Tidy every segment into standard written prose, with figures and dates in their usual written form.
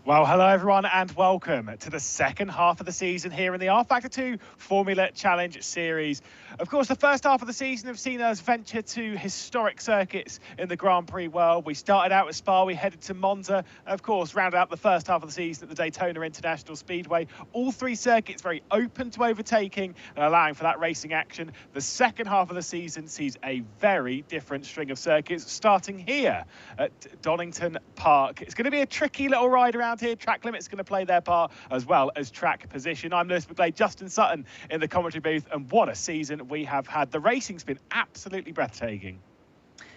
Well, hello everyone and welcome to the second half of the season here in the R Factor 2 Formula Challenge Series. Of course, the first half of the season have seen us venture to historic circuits in the Grand Prix world. We started out with Spa, we headed to Monza, and of course rounded out the first half of the season at the Daytona International Speedway. All three circuits very open to overtaking and allowing for that racing action. The second half of the season sees a very different string of circuits starting here at Donington Park. It's going to be a tricky little ride around here. Track limits going to play their part as well as track position. I'm Lewis McGlade, Justin Sutton in the commentary booth, and what a season we have had. The racing's been absolutely breathtaking.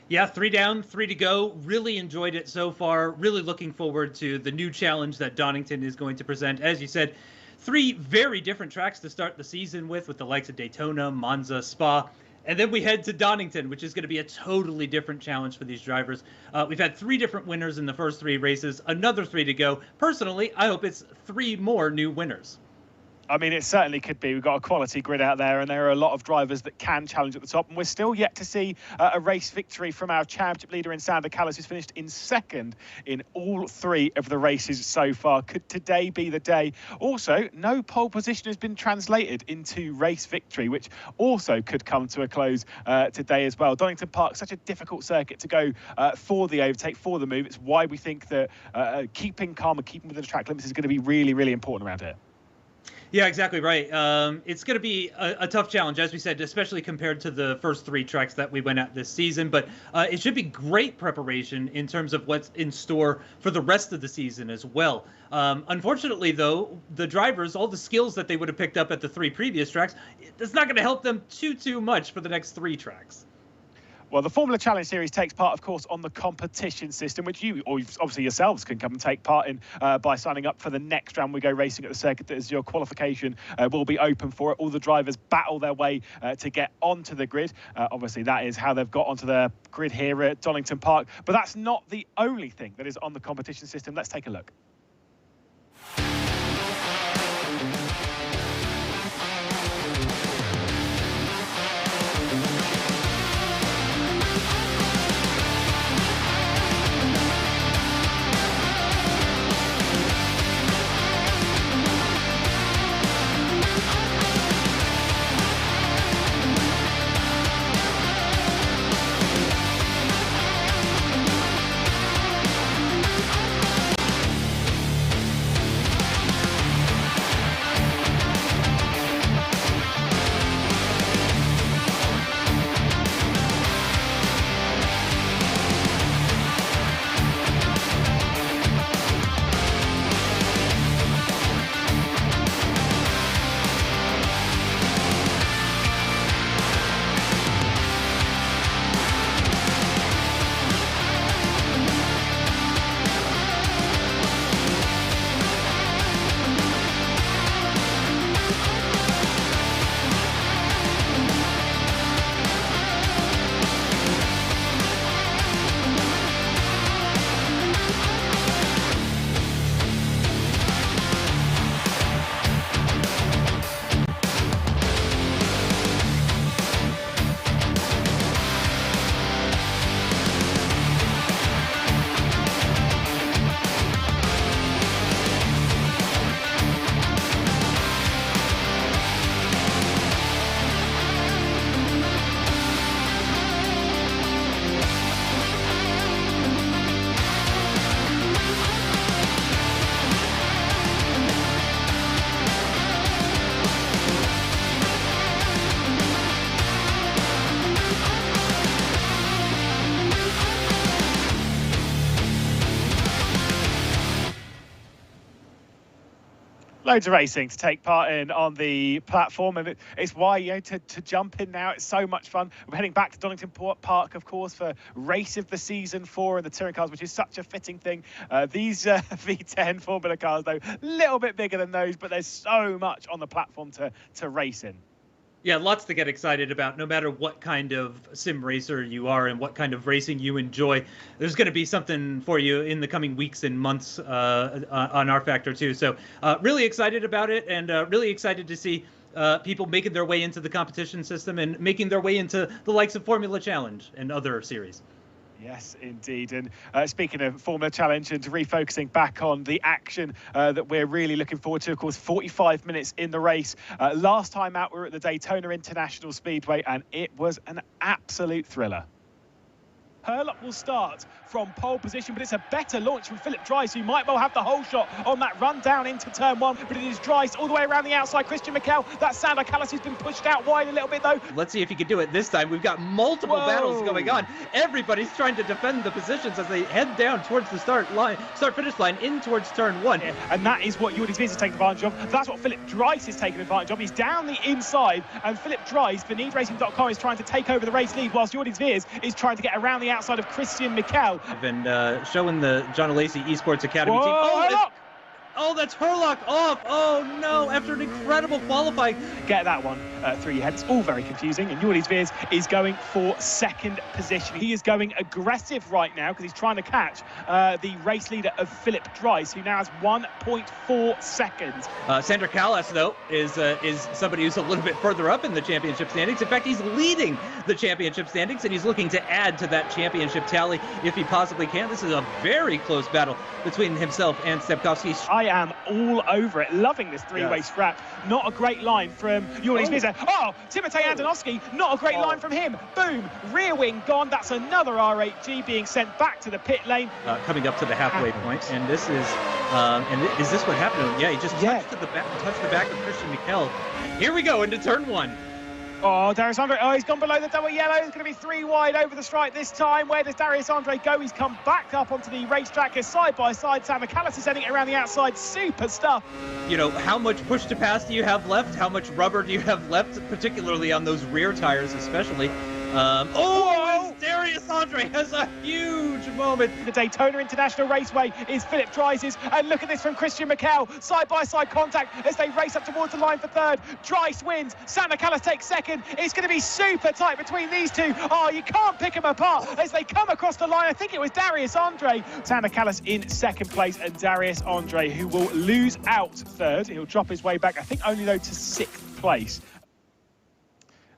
Yeah, 3 down, 3 to go. Really enjoyed it so far. Really looking forward to the new challenge that Donington is going to present. As you said, 3 very different tracks to start the season with the likes of Daytona, Monza, Spa. And then we head to Donington, which is going to be a totally different challenge for these drivers. We've had 3 different winners in the first 3 races, another 3 to go. Personally, I hope it's 3 more new winners. I mean, it certainly could be. We've got a quality grid out there, and there are a lot of drivers that can challenge at the top. And we're still yet to see a race victory from our championship leader in Sander Callis, who's finished in second in all 3 of the races so far. Could today be the day? Also, no pole position has been translated into race victory, which also could come to a close today as well. Donington Park, such a difficult circuit to go for the overtake, for the move. It's why we think that keeping calm and keeping within the track limits is going to be really, really important around here. Yeah, exactly right. It's going to be a tough challenge, as we said, especially compared to the first 3 tracks that we went at this season. But it should be great preparation in terms of what's in store for the rest of the season as well. Unfortunately, though, the drivers, all the skills that they would have picked up at the 3 previous tracks, it's not going to help them too much for the next 3 tracks. Well, the Formula Challenge Series takes part, of course, on the competition system, which you, or obviously yourselves, can come and take part in by signing up for the next round we go racing at the circuit. As your qualification will be open for it. All the drivers battle their way to get onto the grid. Obviously, that is how they've got onto the grid here at Donington Park. But that's not the only thing that is on the competition system. Let's take a look. Loads of racing to take part in on the platform, and it's why, you know, to jump in now, it's so much fun. We're heading back to Donington Park, of course, for race of the season 4 in the touring cars, which is such a fitting thing. These V10 Formula cars, though, a little bit bigger than those, but there's so much on the platform to race in. Yeah, lots to get excited about, no matter what kind of sim racer you are and what kind of racing you enjoy. There's going to be something for you in the coming weeks and months on R Factor 2. So really excited about it, and really excited to see people making their way into the competition system and making their way into the likes of Formula Challenge and other series. Yes, indeed. And speaking of Formula Challenge and refocusing back on the action that we're really looking forward to, of course, 45 minutes in the race. Last time out, we were at the Daytona International Speedway, and it was an absolute thriller. Herlock will start from pole position, but it's a better launch from Philip Dries, who might well have the whole shot on that run down into turn one, but it is Dries all the way around the outside. Christian Mikel, that Sander Callas has been pushed out wide a little bit though. Let's see if he can do it this time. We've got multiple battles going on. Everybody's trying to defend the positions as they head down towards the start-finish line in towards turn one. Yeah, and that is what Jordi Zwiz is taking advantage of. That's what Philip Dries is taking advantage of. He's down the inside, and Philip Dries, for NeedRacing.com, is trying to take over the race lead, whilst Jordi Zwiz is trying to get around the outside of Christian Mikel. And showing the John Lacey Esports Academy team. Oh, that's Herlock off. Oh, no, after an incredible qualifying. Get that one through your head. It's all very confusing. And Jordi Zwiz is going for second position. He is going aggressive right now because he's trying to catch the race leader of Philip Dries, who now has 1.4 seconds. Sander Callas, though, is somebody who's a little bit further up in the championship standings. In fact, he's leading the championship standings, and he's looking to add to that championship tally if he possibly can. This is a very close battle between himself and Stepkowski. I am all over it, loving this three-way scrap. Not a great line from Jordi Zwiz. Oh, Timotej Andonovski, not a great line from him. Boom, rear wing gone. That's another R8G being sent back to the pit lane. Coming up to the halfway point, and this is, is this what happened? Yeah, he just touched the back of Christian Mikel. Here we go into turn one. Oh, Darius Andre, he's gone below the double yellow. It's going to be 3 wide over the stripe this time. Where does Darius Andre go? He's come back up onto the racetrack as side by side. Sander Callas is sending it around the outside. Super stuff. You know, how much push to pass do you have left? How much rubber do you have left, particularly on those rear tires especially? Darius Andre has a huge moment. The Daytona International Raceway is Philip Dries', and look at this from Christian Mikel. Side-by-side contact as they race up towards the line for third. Dries wins. Sander Callas takes second. It's going to be super tight between these two. Oh, you can't pick them apart as they come across the line. I think it was Darius Andre. Sander Callas in second place, and Darius Andre, who will lose out third. He'll drop his way back, I think only though to 6th place.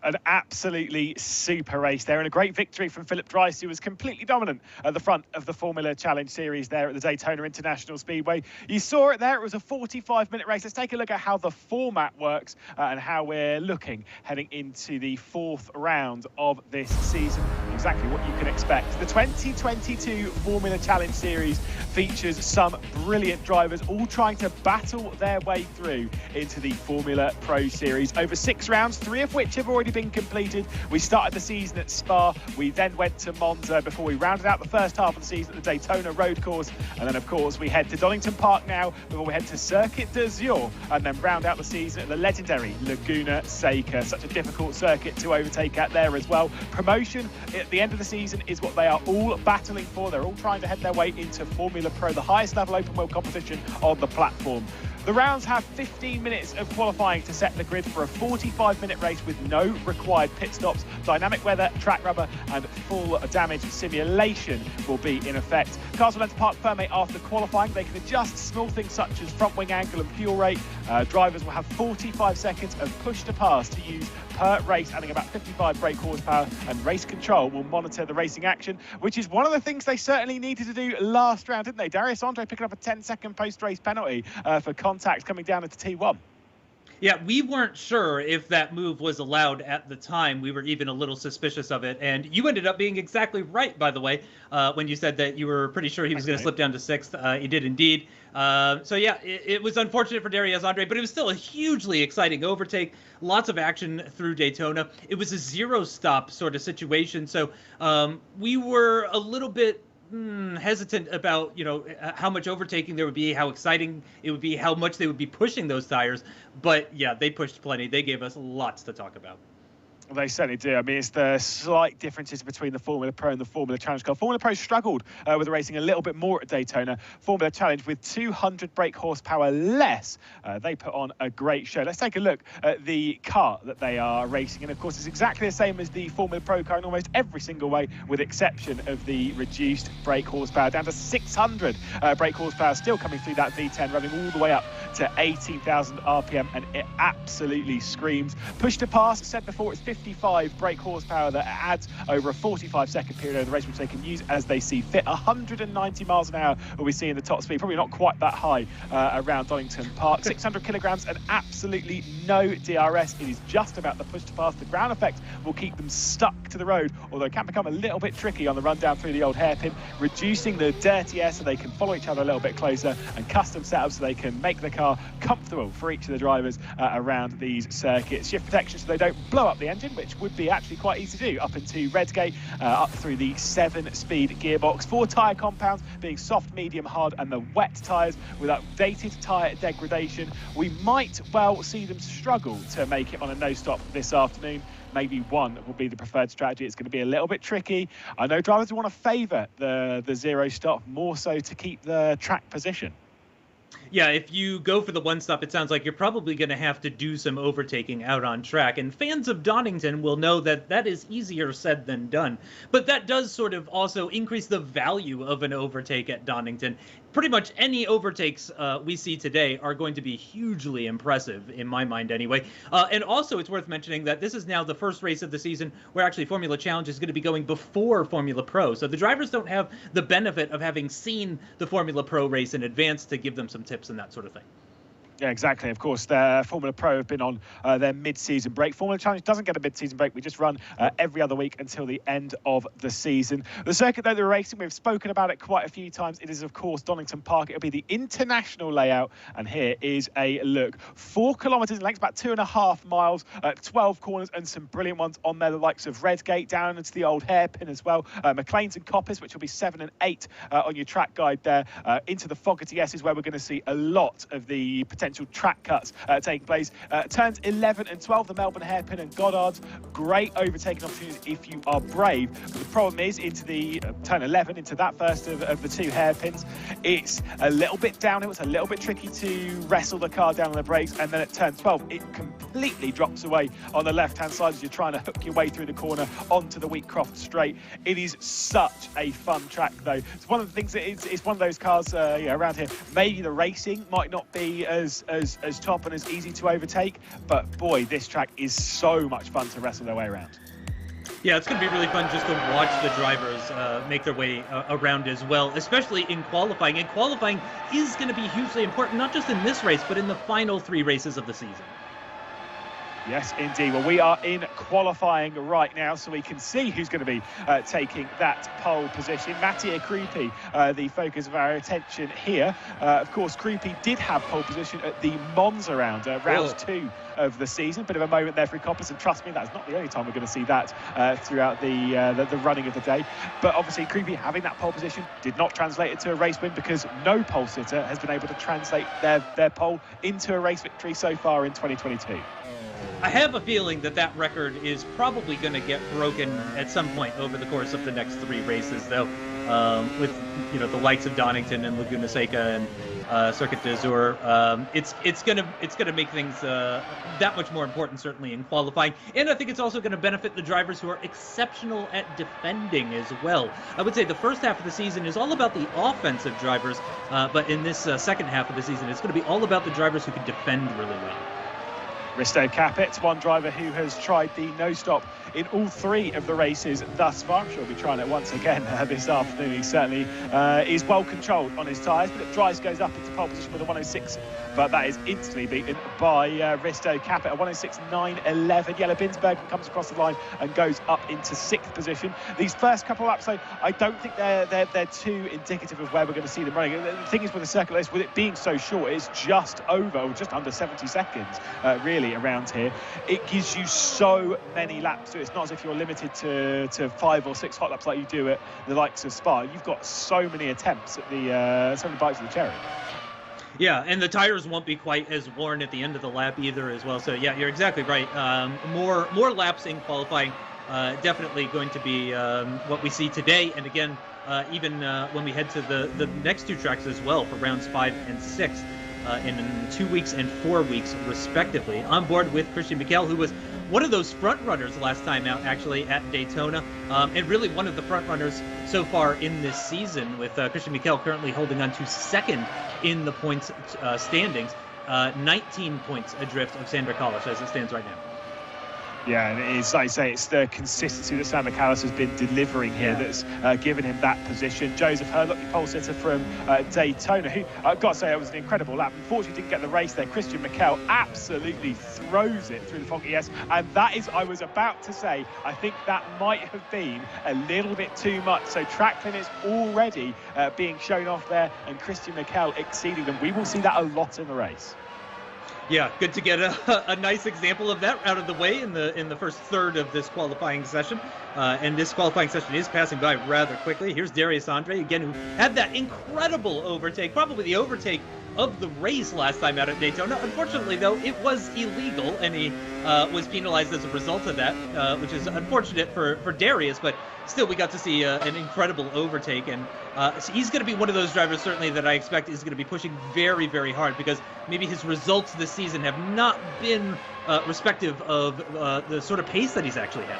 An absolutely super race there, and a great victory from Philip Dries, who was completely dominant at the front of the Formula Challenge Series there at the Daytona International Speedway. You saw it there. It was a 45-minute race. Let's take a look at how the format works and how we're looking heading into the 4th round of this season. Exactly what you can expect. The 2022 Formula Challenge Series features some brilliant drivers all trying to battle their way through into the Formula Pro Series. Over 6 rounds, 3 of which have already been completed. We started the season at Spa, we then went to Monza before we rounded out the first half of the season at the Daytona road course, and then of course we head to Donington Park now before we head to Circuit d'Azur and then round out the season at the legendary Laguna Seca. Such a difficult circuit to overtake at there as well. Promotion at the end of the season is what they are all battling for. They're all trying to head their way into Formula Pro, the highest level open wheel competition on the platform. The rounds have 15 minutes of qualifying to set the grid for a 45-minute race with no required pit stops. Dynamic weather, track rubber and full damage simulation will be in effect. Cars will enter Parc Fermé after qualifying. They can adjust small things such as front wing angle and fuel rate. Drivers will have 45 seconds of push to pass to use per race, adding about 55 brake horsepower, and race control will monitor the racing action, which is one of the things they certainly needed to do last round, didn't they? Darius Andre picking up a 10-second post-race penalty for contact coming down into T1. Yeah, we weren't sure if that move was allowed at the time. We were even a little suspicious of it. And you ended up being exactly right, by the way, when you said that you were pretty sure he was going to slip down to 6th. He did indeed. So, yeah, it was unfortunate for Darius Andre, but it was still a hugely exciting overtake. Lots of action through Daytona. It was a zero-stop sort of situation. So we were a little bit hesitant about, you know, how much overtaking there would be, how exciting it would be, how much they would be pushing those tires. But yeah, they pushed plenty. They gave us lots to talk about. They certainly do. I mean, it's the slight differences between the Formula Pro and the Formula Challenge car. Formula Pro struggled with the racing a little bit more at Daytona. Formula Challenge, with 200 brake horsepower less, they put on a great show. Let's take a look at the car that they are racing. And of course, it's exactly the same as the Formula Pro car in almost every single way, with exception of the reduced brake horsepower, down to 600 brake horsepower, still coming through that V10, running all the way up to 18,000 RPM, and it absolutely screams. Push to pass, said before, it's 55 brake horsepower that adds over a 45-second period of the race, which they can use as they see fit. 190 miles an hour will we see in the top speed, probably not quite that high around Donington Park. 600 kilograms and absolutely no DRS. It is just about the push to pass. The ground effect will keep them stuck to the road, although it can become a little bit tricky on the run down through the old hairpin, reducing the dirty air so they can follow each other a little bit closer, and custom setups so they can make the car comfortable for each of the drivers around these circuits. Shift protection so they don't blow up the engine, which would be actually quite easy to do up into Redgate, up through the 7-speed gearbox. 4 tyre compounds being soft, medium, hard and the wet tyres with updated tyre degradation. We might well see them struggle to make it on a no-stop this afternoon. Maybe one will be the preferred strategy. It's going to be a little bit tricky. I know drivers want to favour the zero stop more so to keep the track position. Yeah, if you go for the one stop, it sounds like you're probably going to have to do some overtaking out on track. And fans of Donington will know that that is easier said than done. But that does sort of also increase the value of an overtake at Donington. Pretty much any overtakes we see today are going to be hugely impressive, in my mind anyway. And also, it's worth mentioning that this is now the first race of the season where actually Formula Challenge is going to be going before Formula Pro. So the drivers don't have the benefit of having seen the Formula Pro race in advance to give them some tips and that sort of thing. Yeah, exactly. Of course, the Formula Pro have been on their mid-season break. Formula Challenge doesn't get a mid-season break. We just run every other week until the end of the season. The circuit, though, they're racing, we've spoken about it quite a few times. It is, of course, Donington Park. It'll be the international layout. And here is a look. 4 kilometres in length, about 2.5 miles, 12 corners and some brilliant ones on there, the likes of Redgate, down into the old hairpin as well. McLean's and Coppice, which will be 7 and 8 on your track guide there. Into the Fogarty S is where we're going to see a lot of the potential track cuts taking place. Turns 11 and 12, the Melbourne hairpin and Goddard's, great overtaking opportunities if you are brave. But the problem is into the turn 11, into that first of the 2 hairpins, it's a little bit downhill. It's a little bit tricky to wrestle the car down on the brakes, and then at turn 12 it completely drops away on the left hand side as you're trying to hook your way through the corner onto the Wheatcroft straight. It is such a fun track though. It's one of the things that it's one of those cars around here, maybe the racing might not be as top and as easy to overtake, but boy, this track is so much fun to wrestle their way around. Yeah, it's going to be really fun just to watch the drivers make their way around as well, especially in qualifying. And qualifying is going to be hugely important, not just in this race, but in the final 3 races of the season. Yes, indeed. Well, we are in qualifying right now, so we can see who's going to be taking that pole position. Mattia Krupi, the focus of our attention here. Of course, Krupi did have pole position at the Monza round, round 2 of the season. Bit of a moment there for Coppice, and trust me, that's not the only time we're going to see that throughout the running of the day. But obviously, Krupi having that pole position did not translate it to a race win, because no pole sitter has been able to translate their pole into a race victory so far in 2022. I have a feeling that that record is probably going to get broken at some point over the course of the next 3 races, though, with the likes of Donington and Laguna Seca and Circuit d'Azur. It's gonna make things that much more important, certainly in qualifying, and I think it's also going to benefit the drivers who are exceptional at defending as well. I would say the first half of the season is all about the offensive drivers, but in this second half of the season, it's going to be all about the drivers who can defend really well. Risto Capet, one driver who has tried the no-stop in all 3 of the races thus far. I'm sure he'll be trying it once again this afternoon. He certainly is well controlled on his tyres, but Dries goes up into pole position with a 106, but that is instantly beaten by Risto Capet, a 106.911. Jelle Binsbergen comes across the line and goes up into 6th position. These first couple of laps, though, I don't think they're too indicative of where we're going to see them running. The thing is with the circuit race, with it being so short, it's just over, or just under 70 seconds, really, around here. It gives you so many laps to it. It's not as if you're limited to 5 or 6 hot laps like you do at the likes of Spa. You've got so many attempts at so many bites of the cherry. Yeah, and the tires won't be quite as worn at the end of the lap either as well. So yeah, you're exactly right. More laps in qualifying, definitely going to be what we see today. And again, even when we head to the next 2 tracks as well for rounds 5 and 6. In 2 weeks and 4 weeks, respectively. On board with Christian Mikel, who was one of those front runners last time out, actually, at Daytona, and really one of the front runners so far in this season, with Christian Mikel currently holding on to 2nd in the points standings, 19 points adrift of Sander Kalisch as it stands right now. Yeah, and it is, like I say, it's the consistency that Sam McAllis has been delivering here that's given him that position. Joseph Hurlock, the pole sitter from Daytona, who I've got to say it was an incredible lap. Unfortunately, didn't get the race there. Christian Mikel absolutely throws it through the fog ES, and that is, I was about to say, I think that might have been a little bit too much. So track is already being shown off there, and Christian Mikel exceeding them. We will see that a lot in the race. Yeah, good to get a nice example of that out of the way in the first third of this qualifying session. And this qualifying session is passing by rather quickly. Here's Darius Andre, again, who had that incredible overtake, probably the overtake of the race last time out at Daytona. Unfortunately, though, it was illegal, and he was penalized as a result of that, which is unfortunate for Darius, but still we got to see an incredible overtake, and so he's going to be one of those drivers certainly that I expect is going to be pushing very, very hard, because maybe his results this season have not been respective of the sort of pace that he's actually had.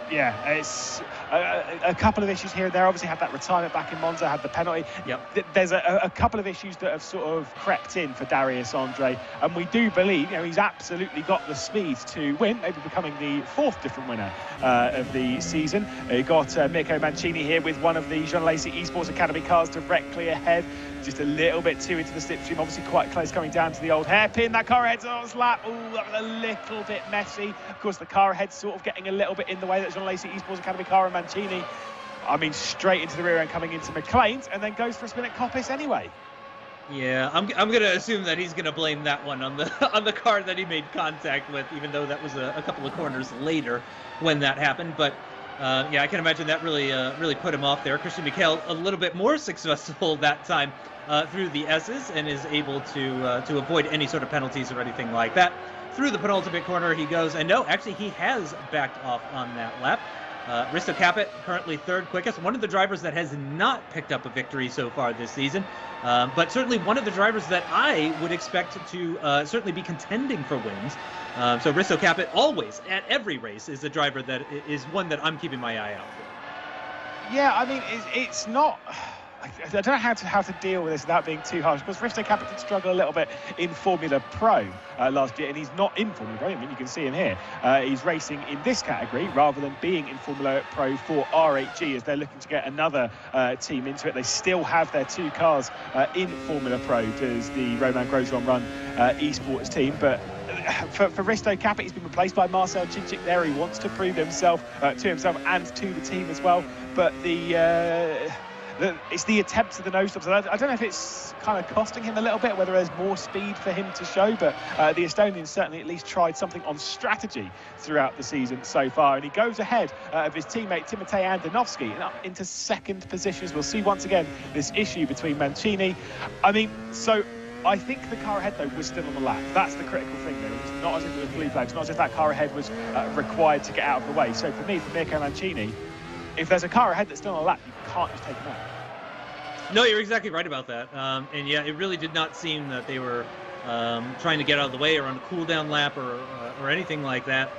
Yeah, it's a couple of issues here and there. Obviously had that retirement back in Monza, had the penalty. Yep. There's a couple of issues that have sort of crept in for Darius Andre, and we do believe, he's absolutely got the speed to win, maybe becoming the fourth different winner of the season. You got Mirko Mancini here with one of the Jean Lacey Esports Academy cars directly ahead. Just a little bit too into the slipstream, obviously quite close coming down to the old hairpin. That car ahead's on his lap. Oh, that was a little bit messy. Of course, the car ahead's sort of getting a little bit in the way. That Jean Lacey Esports Academy car and Mancini, straight into the rear end coming into McLean's, and then goes for a spin at Coppice anyway. Yeah, I'm going to assume that he's going to blame that one on the car that he made contact with, even though that was a couple of corners later when that happened. But I can imagine that really put him off there. Christian Mikel a little bit more successful that time through the S's, and is able to avoid any sort of penalties or anything like that. Through the penultimate corner he goes, and no, actually he has backed off on that lap. Risto Caput, currently third quickest, one of the drivers that has not picked up a victory so far this season, but certainly one of the drivers that I would expect to certainly be contending for wins. So Risto Caput always, at every race, is a driver that is one that I'm keeping my eye out for. Yeah, it's not... I don't know how to deal with this without being too harsh, because Risto Caput did struggle a little bit in Formula Pro last year, and he's not in Formula Pro. You can see him here. He's racing in this category rather than being in Formula Pro for RHG, as they're looking to get another team into it. They still have their two cars in Formula Pro, does the Roman Grosjean run esports team, but for Risto Caput, he's been replaced by Marcel Cicic there. He wants to prove himself to himself and to the team as well, but it's the attempts of the nose stops. I don't know if it's kind of costing him a little bit, whether there's more speed for him to show, but the Estonians certainly at least tried something on strategy throughout the season so far, and he goes ahead of his teammate Timotej Andonovski and up into second position. As we'll see once again this issue between Mancini. I think the car ahead, though, was still on the lap. That's the critical thing there. It's not as if it was blue flags, not as if that car ahead was required to get out of the way. So for me, for Mirko Mancini, if there's a car ahead that's still on the lap, you can't just take him out. No, you're exactly right about that. And yeah, it really did not seem that they were trying to get out of the way or on a cool-down lap or anything like that.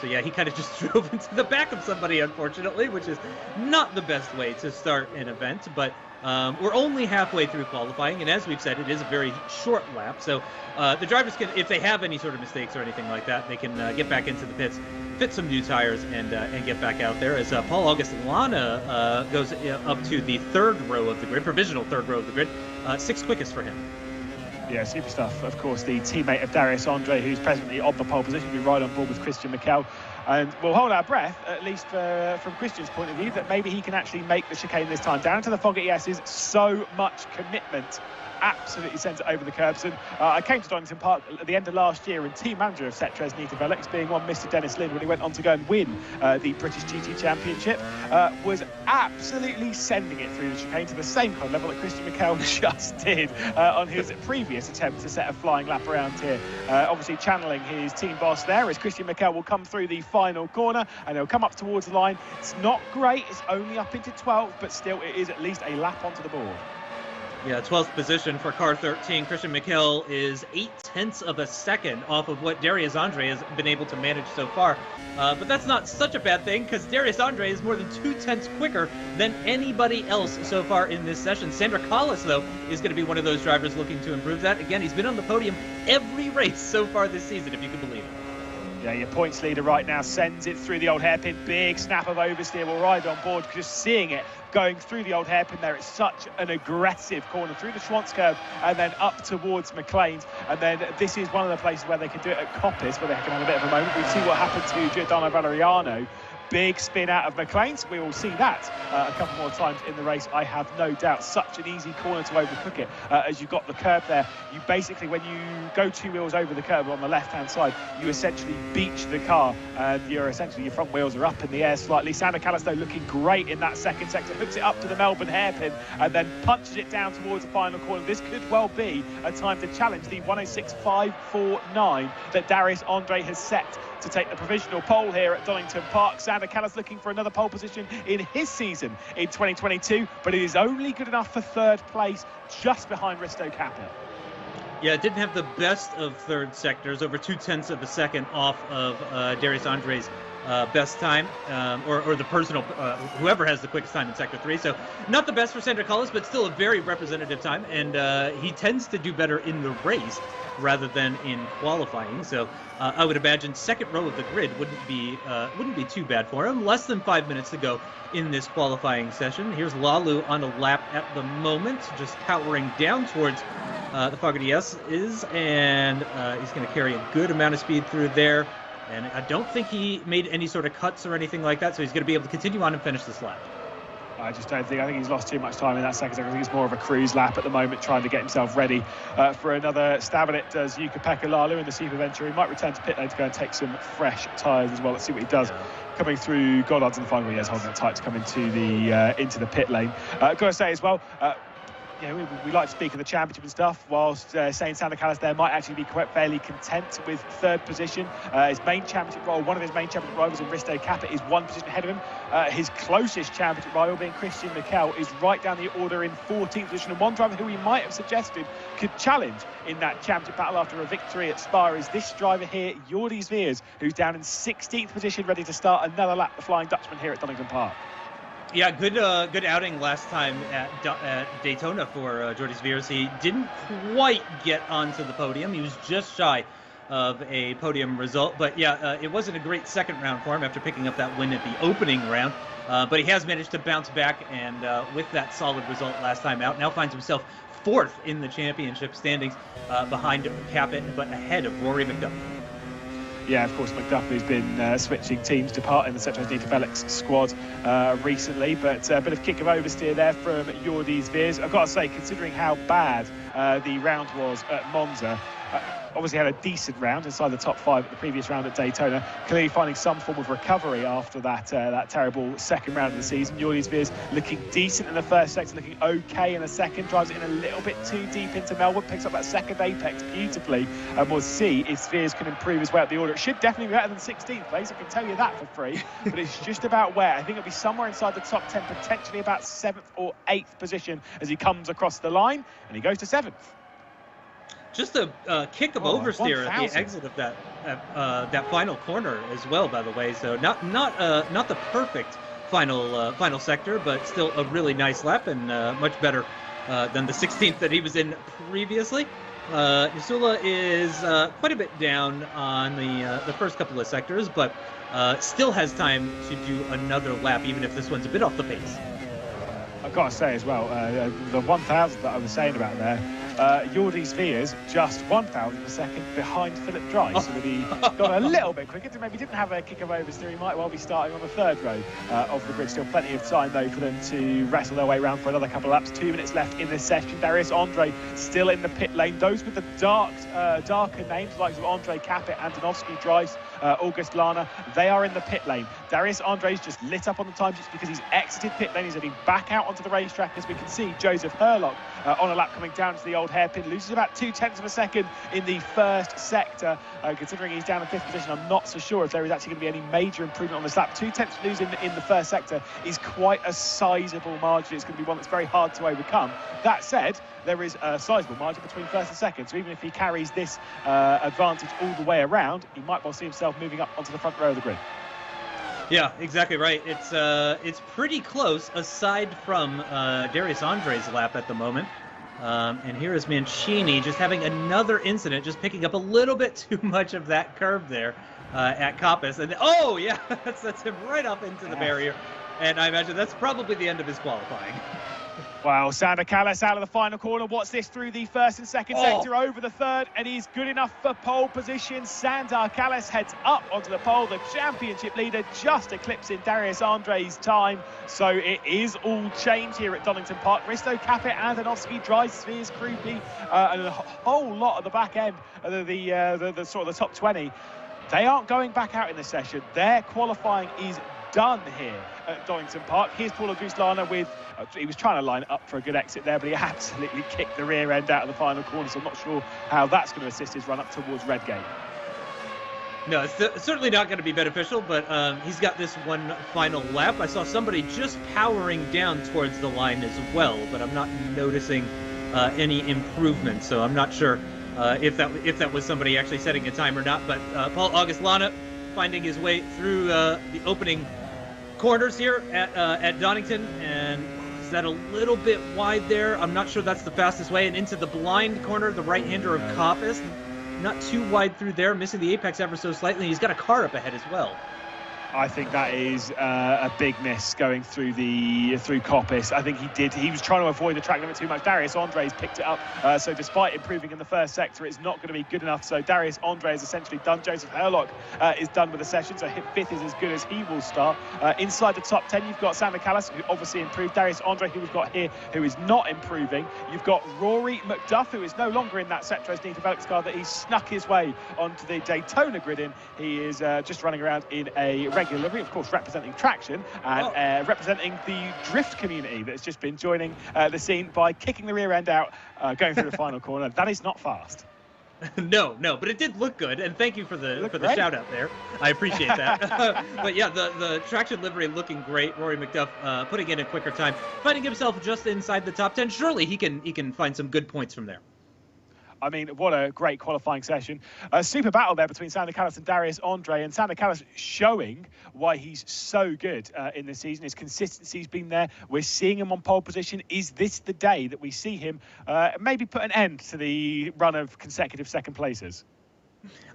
So yeah, he kind of just drove into the back of somebody, unfortunately, which is not the best way to start an event. But we're only halfway through qualifying, and as we've said, it is a very short lap. So the drivers can, if they have any sort of mistakes or anything like that, they can get back into the pits, fit some new tires, and get back out there. As Paul August Lana goes up to the third row of the grid, provisional third row of the grid, sixth quickest for him. Yeah, super stuff. Of course, the teammate of Darius Andre, who's presently on the pole position, will be right on board with Christian Mikel. And we'll hold our breath, at least from Christian's point of view, that maybe he can actually make the chicane this time. Down to the Fogger ESs, so much commitment. Absolutely sent it over the curbs. And I came to Donington Park at the end of last year, and team manager of Cetres Nita Velix, being one Mr. Dennis Lynn, when he went on to go and win the British GT Championship, was absolutely sending it through the chicane to the same kind of level that Christian Mikel just did on his previous attempt to set a flying lap around here. Obviously channeling his team boss there, as Christian Mikel will come through the final corner and he'll come up towards the line. It's not great, it's only up into 12, but still it is at least a lap onto the board. Yeah, 12th position for car 13. Christian Mikel is 0.8 of a second off of what Darius Andre has been able to manage so far. But that's not such a bad thing, because Darius Andre is more than 0.2 quicker than anybody else so far in this session. Sandra Collis, though, is going to be one of those drivers looking to improve that. Again, he's been on the podium every race so far this season, if you can believe it. Yeah, your points leader right now sends it through the old hairpin. Big snap of oversteer will ride on board. Just seeing it going through the old hairpin there. It's such an aggressive corner through the Schwantz curve and then up towards McLean's. And then this is one of the places where they can do it at Coppice, where they can have a bit of a moment. We've seen what happened to Giordano Valeriano. Big spin out of McLean's. We will see that a couple more times in the race, I have no doubt. Such an easy corner to overcook it. As you've got the curve there, you basically, when you go 2 wheels over the curve on the left-hand side, you essentially beach the car. Your front wheels are up in the air slightly. Sander Callisto looking great in that second sector, hooks it up to the Melbourne hairpin and then punches it down towards the final corner. This could well be a time to challenge the 106.549 that Darius Andre has set to take the provisional pole here at Donington Park. Sander Callis looking for another pole position in his season in 2022, but it is only good enough for third place, just behind Risto Capit. Yeah, it didn't have the best of third sectors, over 0.2 of a second off of Darius Andre's best time, or the personal, whoever has the quickest time in Sector 3. So not the best for Sander Callis, but still a very representative time, and he tends to do better in the race rather than in qualifying. So I would imagine second row of the grid wouldn't be too bad for him. Less than 5 minutes to go in this qualifying session. Here's Lalu on a lap at the moment, just powering down towards the Fogarty S's, and he's going to carry a good amount of speed through there. And I don't think he made any sort of cuts or anything like that, so he's going to be able to continue on and finish this lap. I think he's lost too much time in that second sector. I think it's more of a cruise lap at the moment, trying to get himself ready for another stab at it. Does Jukka-Pekka Lalu in the Super Venture. He might return to pit lane to go and take some fresh tyres as well. Let's see what he does. Coming through Goddard's in the final, he is holding it tight to come into the pit lane. Got to say as well, we like to speak of the championship and stuff, whilst saying Sander Callis there might actually be quite fairly content with third position. His main championship rival, one of his main championship rivals in Risto Capit, is one position ahead of him. His closest championship rival, being Christian Mikel, is right down the order in 14th position. And one driver who we might have suggested could challenge in that championship battle after a victory at Spa is this driver here, Jordi Zwiers, who's down in 16th position, ready to start another lap, the Flying Dutchman here at Donington Park. Yeah, good outing last time at Daytona for Jordi Zwiers. He didn't quite get onto the podium. He was just shy of a podium result. But yeah, it wasn't a great second round for him after picking up that win at the opening round. But he has managed to bounce back, and with that solid result last time out, now finds himself fourth in the championship standings, behind Capit, but ahead of Rory McDuffie. Yeah, of course, McDuffie's been switching teams to part in the Setras Nita Felix squad recently, but a bit of kick of oversteer there from Jordi Zwiers. I've got to say, considering how bad the round was at Monza, obviously had a decent round inside the top 5 at the previous round at Daytona, clearly finding some form of recovery after that terrible second round of the season. Jordi Zwiers looking decent in the first sector, looking okay in the second, drives it in a little bit too deep into Melbourne, picks up that second apex beautifully, and we'll see if Zwiers can improve his way up the order. It should definitely be better than 16th place, I can tell you that for free, but it's just about where. I think it'll be somewhere inside the top 10, potentially about 7th or 8th position as he comes across the line, and he goes to 7th. Just a kick of oversteer at the exit of that final corner as well, by the way. So not the perfect final sector, but still a really nice lap, and much better than the 16th that he was in previously. Nisula is quite a bit down on the first couple of sectors, but still has time to do another lap, even if this one's a bit off the pace. I've got to say as well, the 1,000 that I was saying about there, Jordi Zwiers just 1,000 a second behind Philip Dry. So that he got a little bit quicker, maybe didn't have a kick of oversteer, he might well be starting on the third row of the grid. Still plenty of time though for them to wrestle their way around for another couple of laps. 2 minutes left in this session. Darius Andre still in the pit lane. Those with the darker names like Andre Capit, Antonovsky, Dries, August Lana, they are in the pit lane. Darius Andre's just lit up on the time just because he's exited pit lane. He's heading back out onto the racetrack. As we can see, Joseph Herlock on a lap coming down to the old hairpin, loses about 0.2 of a second in the first sector. Considering he's down in 5th position, I'm not so sure if there is actually going to be any major improvement on this lap. 0.2 losing in the first sector is quite a sizable margin. It's going to be one that's very hard to overcome. That said, there is a sizable margin between first and second, so even if he carries this advantage all the way around, he might well see himself moving up onto the front row of the grid. Yeah, exactly right. It's pretty close, aside from Darius Andre's lap at the moment. And here is Mancini just having another incident, just picking up a little bit too much of that curve there. at Coppice. And oh, yeah, that sets him right up into the barrier. And I imagine that's probably the end of his qualifying. Well, Sander Callis out of the final corner. What's this through the first and second sector over the third, and he's good enough for pole position. Sander Callis heads up onto the pole. The championship leader just eclipsing Darius Andre's time. So it is all change here at Donington Park. Risto, Capet, Andonovski, Dry Spheres, Krupi, and a whole lot at the back end of the sort of the top 20. They aren't going back out in this session. Their qualifying is done here at Donington Park. Here's Paul Auguste with, he was trying to line up for a good exit there, but he absolutely kicked the rear end out of the final corner, so I'm not sure how that's going to assist his run up towards Redgate. No, it's certainly not going to be beneficial, but he's got this one final lap. I saw somebody just powering down towards the line as well, but I'm not noticing any improvement, so I'm not sure if that was somebody actually setting a time or not. But Paul Auguste finding his way through the opening corners here at Donington, and is that a little bit wide there? I'm not sure that's the fastest way, and into the blind corner, the right-hander of Coppice. Not too wide through there, missing the apex ever so slightly. He's got a car up ahead as well. I think that is a big miss going through Coppice. I think he was trying to avoid the track limit too much. Darius Andre's picked it up, so despite improving in the first sector, it's not going to be good enough. So Darius Andre is essentially done. Joseph Herlock is done with the session, so fifth is as good as he will start. Inside the top 10, you've got Sander Callis, who obviously improved. Darius Andre, who we've got here, who is not improving. You've got Rory McDuff, who is no longer in that sector as Nico Velix car, that he snuck his way onto the Daytona grid in. He is just running around in a regular livery, of course representing Traxion and representing the drift community that's just been joining the scene by kicking the rear end out, going through the final corner. That is not fast. No, but it did look good, and thank you for the shout out there. I appreciate that. But yeah, the Traxion livery looking great. Rory McDuff putting in a quicker time, finding himself just inside the top 10. Surely he can find some good points from there. I mean, what a great qualifying session. A super battle there between Sander Callis and Darius Andre, and Sander Callis showing why he's so good in this season. His consistency's been there. We're seeing him on pole position. Is this the day that we see him maybe put an end to the run of consecutive second places?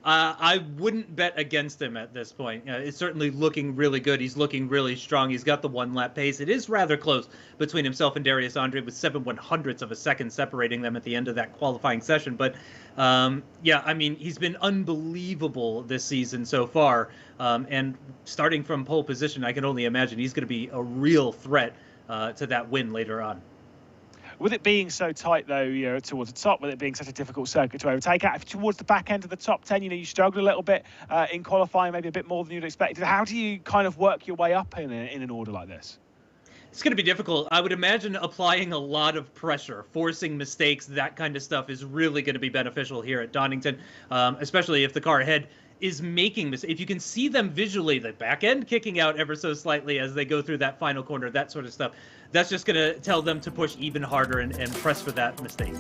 I wouldn't bet against him at this point. It's certainly looking really good. He's looking really strong. He's got the one-lap pace. It is rather close between himself and Darius Andre, with 7/100ths of a second separating them at the end of that qualifying session. But yeah, I mean, he's been unbelievable this season so far. And starting from pole position, I can only imagine he's going to be a real threat to that win later on. With it being so tight, though, towards the top, with it being such a difficult circuit to overtake, towards the back end of the top 10, you struggled a little bit in qualifying, maybe a bit more than you'd expected. How do you kind of work your way up in an order like this? It's going to be difficult. I would imagine applying a lot of pressure, forcing mistakes, that kind of stuff is really going to be beneficial here at Donington, especially if the car ahead is making mistakes. If you can see them visually, the back end kicking out ever so slightly as they go through that final corner, that sort of stuff, that's just going to tell them to push even harder and press for that mistake.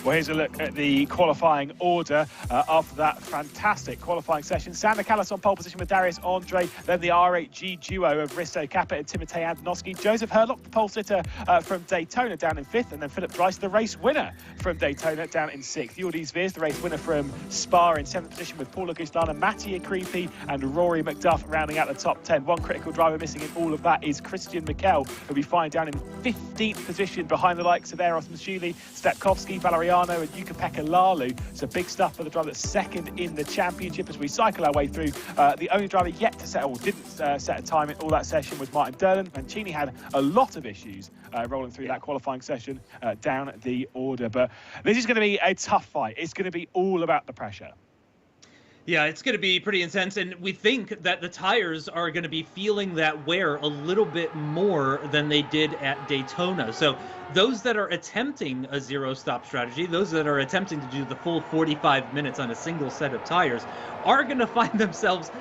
Well, here's a look at the qualifying order after that fantastic qualifying session. Sander Callis on pole position with Darius Andre, then the R8G duo of Risto Capet and Timotei Andonovski. Joseph Herlock, the pole sitter from Daytona, down in 5th, and then Philip Dreiss, the race winner from Daytona, down in 6th. Jordi Sveers, the race winner from Spa, in 7th position with Paul Augustana, Mattia Creepy and Rory McDuff rounding out the top 10. One critical driver missing in all of that is Christian Mikel, who'll be fine down in 15th position behind the likes of Eros Mashuli, Stepkovsky, Valeriano and Yuka-Pekka Lalu. So big stuff for the driver that's second in the championship as we cycle our way through. The only driver yet to set, or didn't set a time in all that session, was Martin Durlan. Mancini had a lot of issues rolling through that qualifying session down the order. But this is going to be a tough fight. It's going to be all about the pressure. Yeah, it's going to be pretty intense, and we think that the tires are going to be feeling that wear a little bit more than they did at Daytona. So those that are attempting a zero-stop strategy, those that are attempting to do the full 45 minutes on a single set of tires, are going to find themselves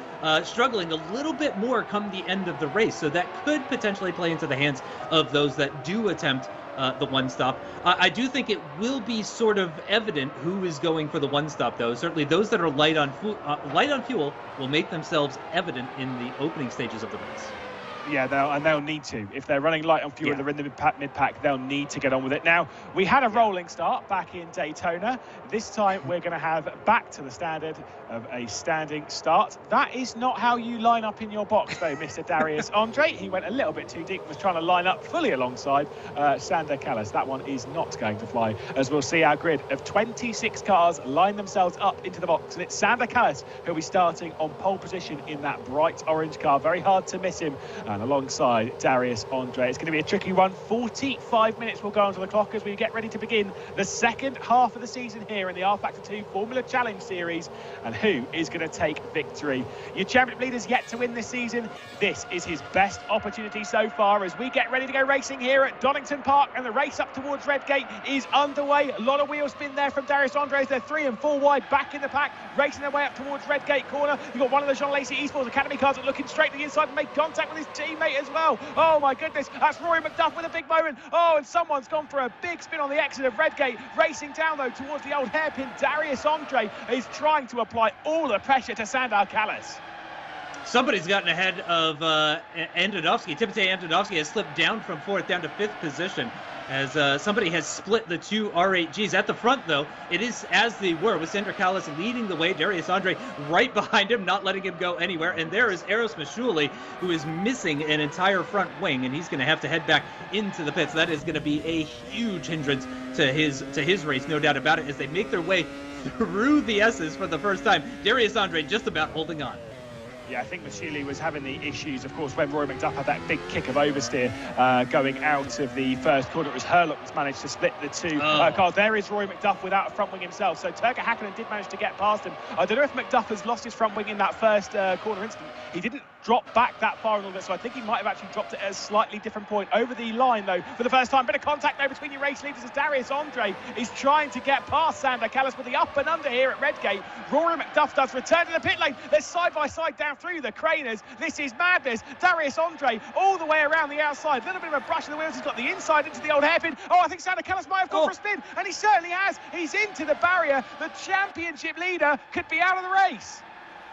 struggling a little bit more come the end of the race. So that could potentially play into the hands of those that do attempt the one-stop. I do think it will be sort of evident who is going for the one-stop, though. Certainly those that are light on fuel will make themselves evident in the opening stages of the race. Yeah, they'll need to. If they're running light on fuel and they're in the mid-pack, they'll need to get on with it. Now, we had a rolling start back in Daytona. This time, we're going to have back to the standard of a standing start. That is not how you line up in your box, though, Mr. Darius Andre. He went a little bit too deep and was trying to line up fully alongside Sander Callas. That one is not going to fly, as we'll see our grid of 26 cars line themselves up into the box. And it's Sander Callas who'll be starting on pole position in that bright orange car. Very hard to miss him. And alongside Darius Andre. It's going to be a tricky one. 45 minutes will go onto the clock as we get ready to begin the second half of the season here in the R Factor 2 Formula Challenge Series. And who is going to take victory? Your championship leader's yet to win this season. This is his best opportunity so far as we get ready to go racing here at Donington Park, and the race up towards Redgate is underway. A lot of wheel spin there from Darius Andre. They're 3 and 4 wide back in the pack, racing their way up towards Redgate corner. You've got one of the Jean Lacey Esports Academy cars looking straight to the inside and make contact with his teammate as well. Oh my goodness, that's Rory McDuff with a big moment. Oh, and someone's gone for a big spin on the exit of Redgate. Racing down though towards the old hairpin, Darius Andre is trying to apply all the pressure to Sander Callas. Somebody's gotten ahead of Andonovsky. Timotej Andonovsky has slipped down from 4th down to 5th position as somebody has split the two R8Gs. At the front, though, it is as they were, with Sander Callas leading the way, Darius Andre right behind him, not letting him go anywhere. And there is Eros Mashuli, who is missing an entire front wing, and he's going to have to head back into the pits. That is going to be a huge hindrance to his race, no doubt about it, as they make their way through the S's for the first time. Darius Andre just about holding on. Yeah, I think Mashili was having the issues, of course, when Rory McDuff had that big kick of oversteer going out of the first corner. It was Herlock that's managed to split the two cars. There is Rory McDuff without a front wing himself. So Turka Hakkinen did manage to get past him. I don't know if McDuff has lost his front wing in that first corner incident. He didn't drop back that far in all this, so I think he might have actually dropped it at a slightly different point. Over the line, though, for the first time. Bit of contact there between your race leaders as Darius Andre is trying to get past Sander Callas with the up and under here at Redgate. Rory McDuff does return to the pit lane. They're side by side down through the craners. This is madness. Darius Andre all the way around the outside. A little bit of a brush of the wheels. He's got the inside into the old hairpin. Oh, I think Sander Callas might have gone for a spin, and he certainly has. He's into the barrier. The championship leader could be out of the race.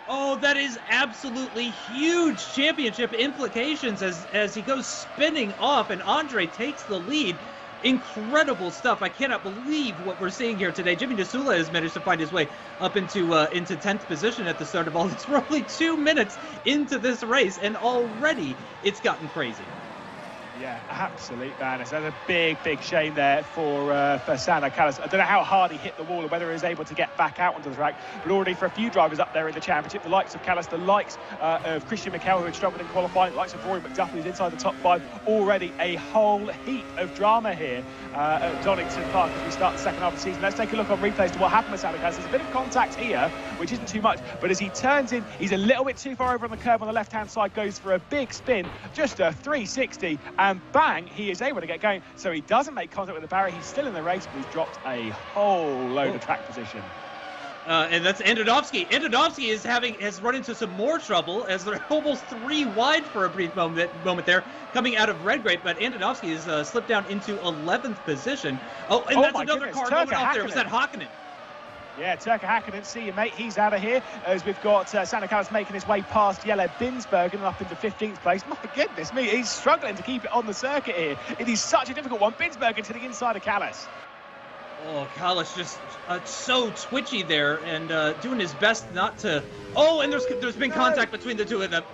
Oh, that is absolutely huge championship implications as he goes spinning off, and Andre takes the lead. Incredible stuff. I cannot believe what we're seeing here today. Jimmy Nasula has managed to find his way up into 10th position at the start of all this. We're only 2 minutes into this race, and already it's gotten crazy. Yeah, absolute madness. That's a big shame there for Sander Callas. I don't know how hard he hit the wall or whether he was able to get back out onto the track, but already for a few drivers up there in the championship, the likes of Callas, the likes of Christian Mikel, who had struggled in qualifying, the likes of Rory McDuff, who's inside the top 5, already a whole heap of drama here at Donington Park as we start the second half of the season. Let's take a look on replays to what happened with Sander Callas. There's a bit of contact here, which isn't too much, but as he turns in, he's a little bit too far over on the curb on the left-hand side, goes for a big spin, just a 360, and bang, he is able to get going. So he doesn't make contact with the barrier. He's still in the race, but he's dropped a whole load of track position. And that's Andonovsky. Andonovsky has run into some more trouble as they're almost 3 wide for a brief moment there, coming out of Redgate. But Andonovsky has slipped down into 11th position. Oh, and that's another car going off there. Was that Hakkinen? Yeah, Turka Hakkinen, see you, mate. He's out of here as we've got Sander Callas making his way past Jelle Binsbergen and up into 15th place. My goodness me, he's struggling to keep it on the circuit here. It is such a difficult one. Binsbergen to the inside of Callas. Oh, Callas just so twitchy there and doing his best not to... Oh, and there's been contact between the two of them.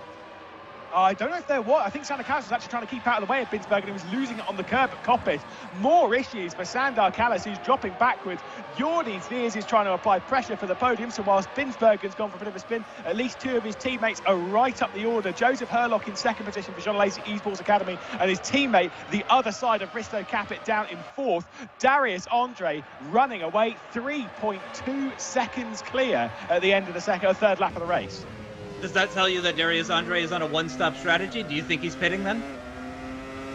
I don't know if there was. I think Sander Callas was actually trying to keep out of the way of Binsbergen. He was losing it on the curb at Coppet. More issues for Sander Callas, who's dropping backwards. Jordi Zneers is trying to apply pressure for the podium. So whilst Binsbergen's gone for a bit of a spin, at least 2 of his teammates are right up the order. Joseph Herlock in 2nd position for Jean Lacey Esports Academy, and his teammate, the other side of Risto Capit, down in 4th. Darius Andre running away 3.2 seconds clear at the end of the third lap of the race. Does that tell you that Darius Andre is on a one-stop strategy? Do you think he's pitting then?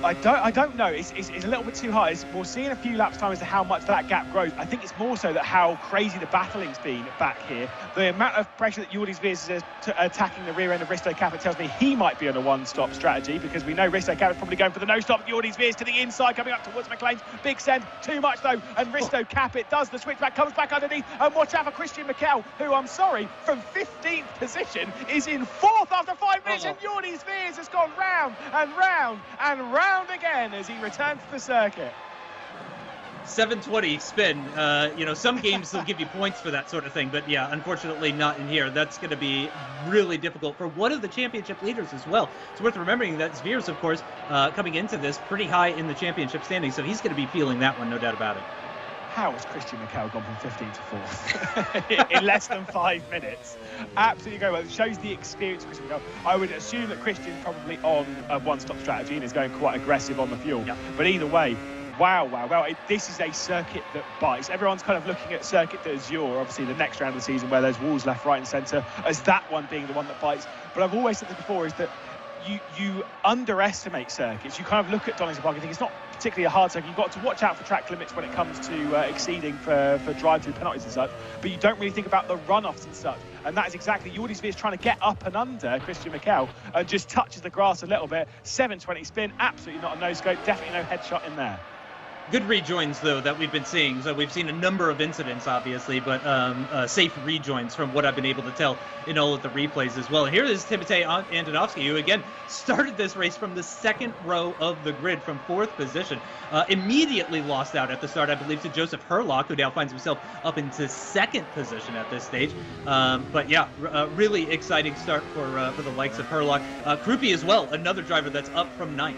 I don't know. It's a little bit too high. We'll see in a few laps time as to how much that gap grows. I think it's more so that how crazy the battling's been back here. The amount of pressure that Jordi's Veers is attacking the rear end of Risto Capit tells me he might be on a one-stop strategy, because we know Risto Capit's probably going for the no-stop. Jordi's Veers to the inside, coming up towards McLean's. Big send, too much though, and Risto Capit does the switchback, comes back underneath, and watch out for Christian Mikel, who, I'm sorry, from 15th position is in 4th after 5 minutes, and Jordi's Veers has gone round and round and round again as he returns to the circuit. 720 spin. Some games will give you points for that sort of thing, but yeah, unfortunately not in here. That's going to be really difficult for one of the championship leaders as well. It's worth remembering that Veers, of course, coming into this pretty high in the championship standing, so he's going to be feeling that one, no doubt about it. How has Christian Mikel gone from 15th to 4th in less than 5 minutes? Absolutely go well. It shows the experience of Christian Mikel. I would assume that Christian's probably on a one-stop strategy and is going quite aggressive on the fuel. Yep. But either way, wow. This is a circuit that bites. Everyone's kind of looking at Circuit d'Azur, obviously the next round of the season, where there's walls left, right and centre, as that one being the one that bites. But I've always said this before, is that you underestimate circuits. You kind of look at Donington Park and think it's not particularly a hard circuit. You've got to watch out for track limits when it comes to exceeding for drive-through penalties and such, but you don't really think about the runoffs and such. And that is exactly Jordi's Veers trying to get up and under Christian Mikel and just touches the grass a little bit. 720 spin, absolutely not a no-scope, definitely no headshot in there. Good rejoins, though, that we've been seeing. So we've seen a number of incidents, obviously, but safe rejoins from what I've been able to tell in all of the replays as well. And here is Timotej Antonovsky, who, again, started this race from the second row of the grid from 4th position. Immediately lost out at the start, I believe, to Joseph Herlock, who now finds himself up into 2nd position at this stage. But, yeah, really exciting start for the likes of Herlock. Krupi as well, another driver that's up from 9th.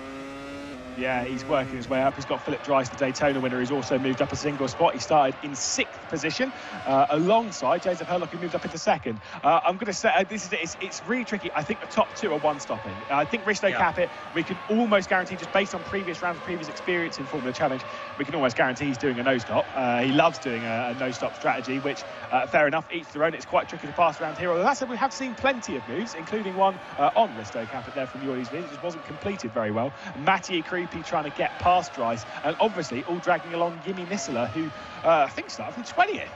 Yeah, he's working his way up. He's got Philip Dryce, the Daytona winner, who's also moved up a single spot. He started in 6th position alongside Joseph Herlock, who moved up into 2nd. I'm going to say it's really tricky. I think the top 2 are one-stopping. I think Risto Capit, we can almost guarantee, just based on previous rounds, previous experience in Formula Challenge, we can almost guarantee he's doing a no-stop. He loves doing a no-stop strategy, which, fair enough, each their own. It's quite tricky to pass around here. Although that said, we have seen plenty of moves, including one on Risto Capit there from Jordi's Veers. It just wasn't completed very well. Mathieu Krupi trying to get past Dryce, and obviously all dragging along Jimmy Nisela, who I think started from 20th.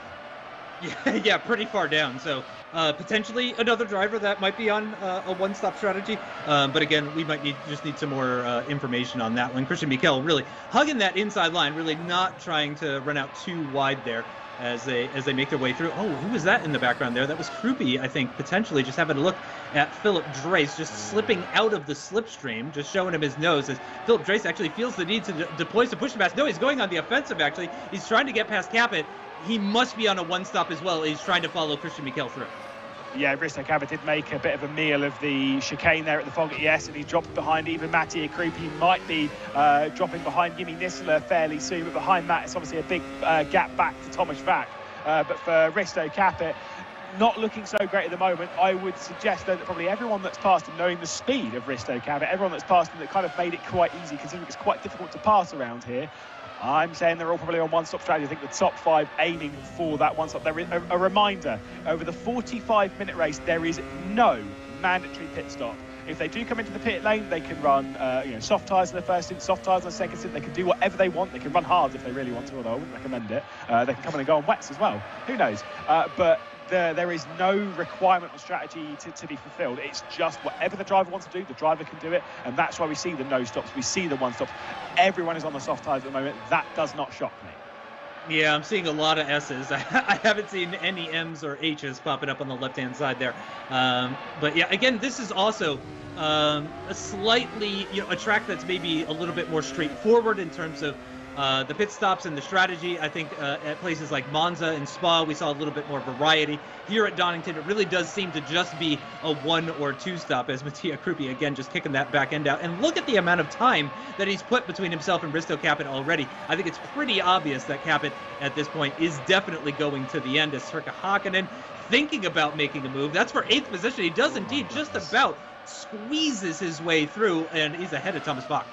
Yeah, pretty far down. So potentially another driver that might be on a one-stop strategy. But again, we might just need some more information on that one. Christian Mikel really hugging that inside line, really not trying to run out too wide there as they make their way through. Oh, who was that in the background there? That was Krupi, I think, potentially just having a look at Philip Dryce, just slipping out of the slipstream, just showing him his nose, as Philip Dryce actually feels the need to deploy some push pass. No, he's going on the offensive, actually. He's trying to get past Capit. He must be on a one-stop as well. He's trying to follow Christian Mikel through. Yeah, Risto Capit did make a bit of a meal of the chicane there at the Fogget, yes, and he dropped behind even Mathieu Krupi. He might be dropping behind Jimmy Nisela fairly soon, but behind Matt, it's obviously a big gap back to Thomas Vac. But for Risto Capit, not looking so great at the moment. I would suggest though that probably everyone that's passed him, knowing the speed of Risto Capit, everyone that's passed him, that kind of made it quite easy, considering it's quite difficult to pass around here. I'm saying they're all probably on one-stop strategy. I think the top 5 aiming for that one-stop. There is a reminder, over the 45-minute race, there is no mandatory pit stop. If they do come into the pit lane, they can run soft tyres in the first stint, soft tyres in the second stint. They can do whatever they want. They can run hard if they really want to, although I wouldn't recommend it. They can come in and go on wets as well. Who knows? But there is no requirement on strategy to be fulfilled. It's just whatever the driver wants to do, the driver can do it, and that's why we see the no stops, we see the one stops. Everyone is on the soft tyres at the moment. That does not shock me. Yeah, I'm seeing a lot of S's. I haven't seen any M's or H's popping up on the left-hand side there. But yeah, again, this is also a slightly, a track that's maybe a little bit more straightforward in terms of the pit stops and the strategy. I think at places like Monza and Spa, we saw a little bit more variety. Here at Donington, it really does seem to just be a 1 or 2 stop, as Mathieu Krupi, again, just kicking that back end out. And look at the amount of time that he's put between himself and Risto Capit already. I think it's pretty obvious that Capit, at this point, is definitely going to the end, as Sirka Hakkinen thinking about making a move. That's for 8th position. He does indeed just about squeezes his way through, and he's ahead of Thomas Bach.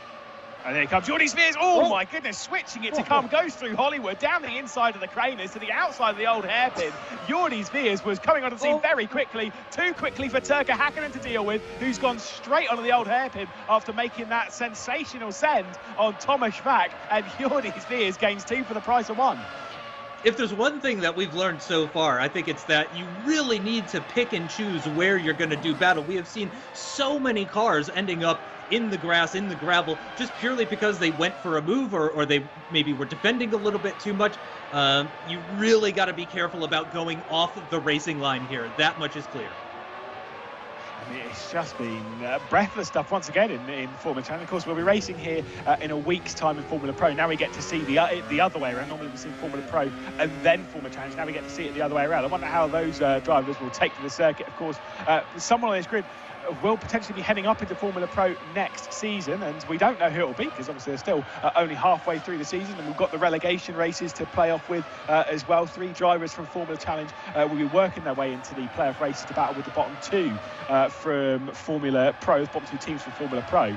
And there comes Jordi Spears. Oh my Oh. goodness, switching it to come, goes through Hollywood, down the inside of the Craners to the outside of the old hairpin. Jordi Spears was coming onto the scene very quickly, too quickly for Turka Hakkinen to deal with, who's gone straight onto the old hairpin after making that sensational send on Thomas Schwack, and Jordi Spears gains 2 for the price of 1. If there's one thing that we've learned so far, I think it's that you really need to pick and choose where you're going to do battle. We have seen so many cars ending up in the grass, in the gravel, just purely because they went for a move or they maybe were defending a little bit too much. You really got to be careful about going off the racing line here. That much is clear. I mean, it's just been breathless stuff once again in Formula Challenge. Of course, we'll be racing here in a week's time in Formula Pro. Now we get to see the other way around. Normally we see Formula Pro and then Formula Challenge. Now we get to see it the other way around. I wonder how those drivers will take to the circuit. Of course, someone on this grid will potentially be heading up into Formula Pro next season, and we don't know who it will be because obviously they're still only halfway through the season, and we've got the relegation races to play off with as well. 3 drivers from Formula Challenge will be working their way into the playoff races to battle with the bottom 2 from Formula Pro, the bottom 2 teams from Formula Pro.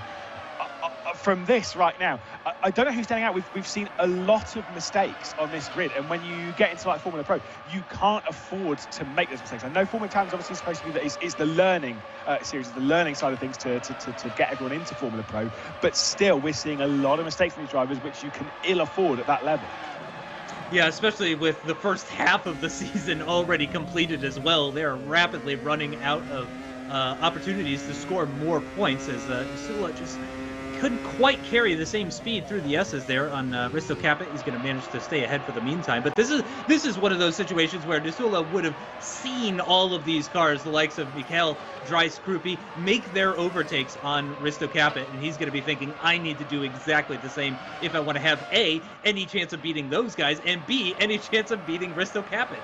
From this right now, I don't know who's standing out. We've seen a lot of mistakes on this grid, and when you get into like Formula Pro, you can't afford to make those mistakes. I know Formula Challenge obviously is supposed to be that is the learning series, the learning side of things to get everyone into Formula Pro, but still we're seeing a lot of mistakes from these drivers, which you can ill afford at that level. Yeah, especially with the first half of the season already completed as well. They're rapidly running out of opportunities to score more points as Sula just couldn't quite carry the same speed through the S's there on Risto Capit. He's going to manage to stay ahead for the meantime. But this is one of those situations where Nisula would have seen all of these cars, the likes of Mikael, Dries, Krupi, make their overtakes on Risto Capit, and he's going to be thinking, I need to do exactly the same if I want to have A, any chance of beating those guys, and B, any chance of beating Risto Capit.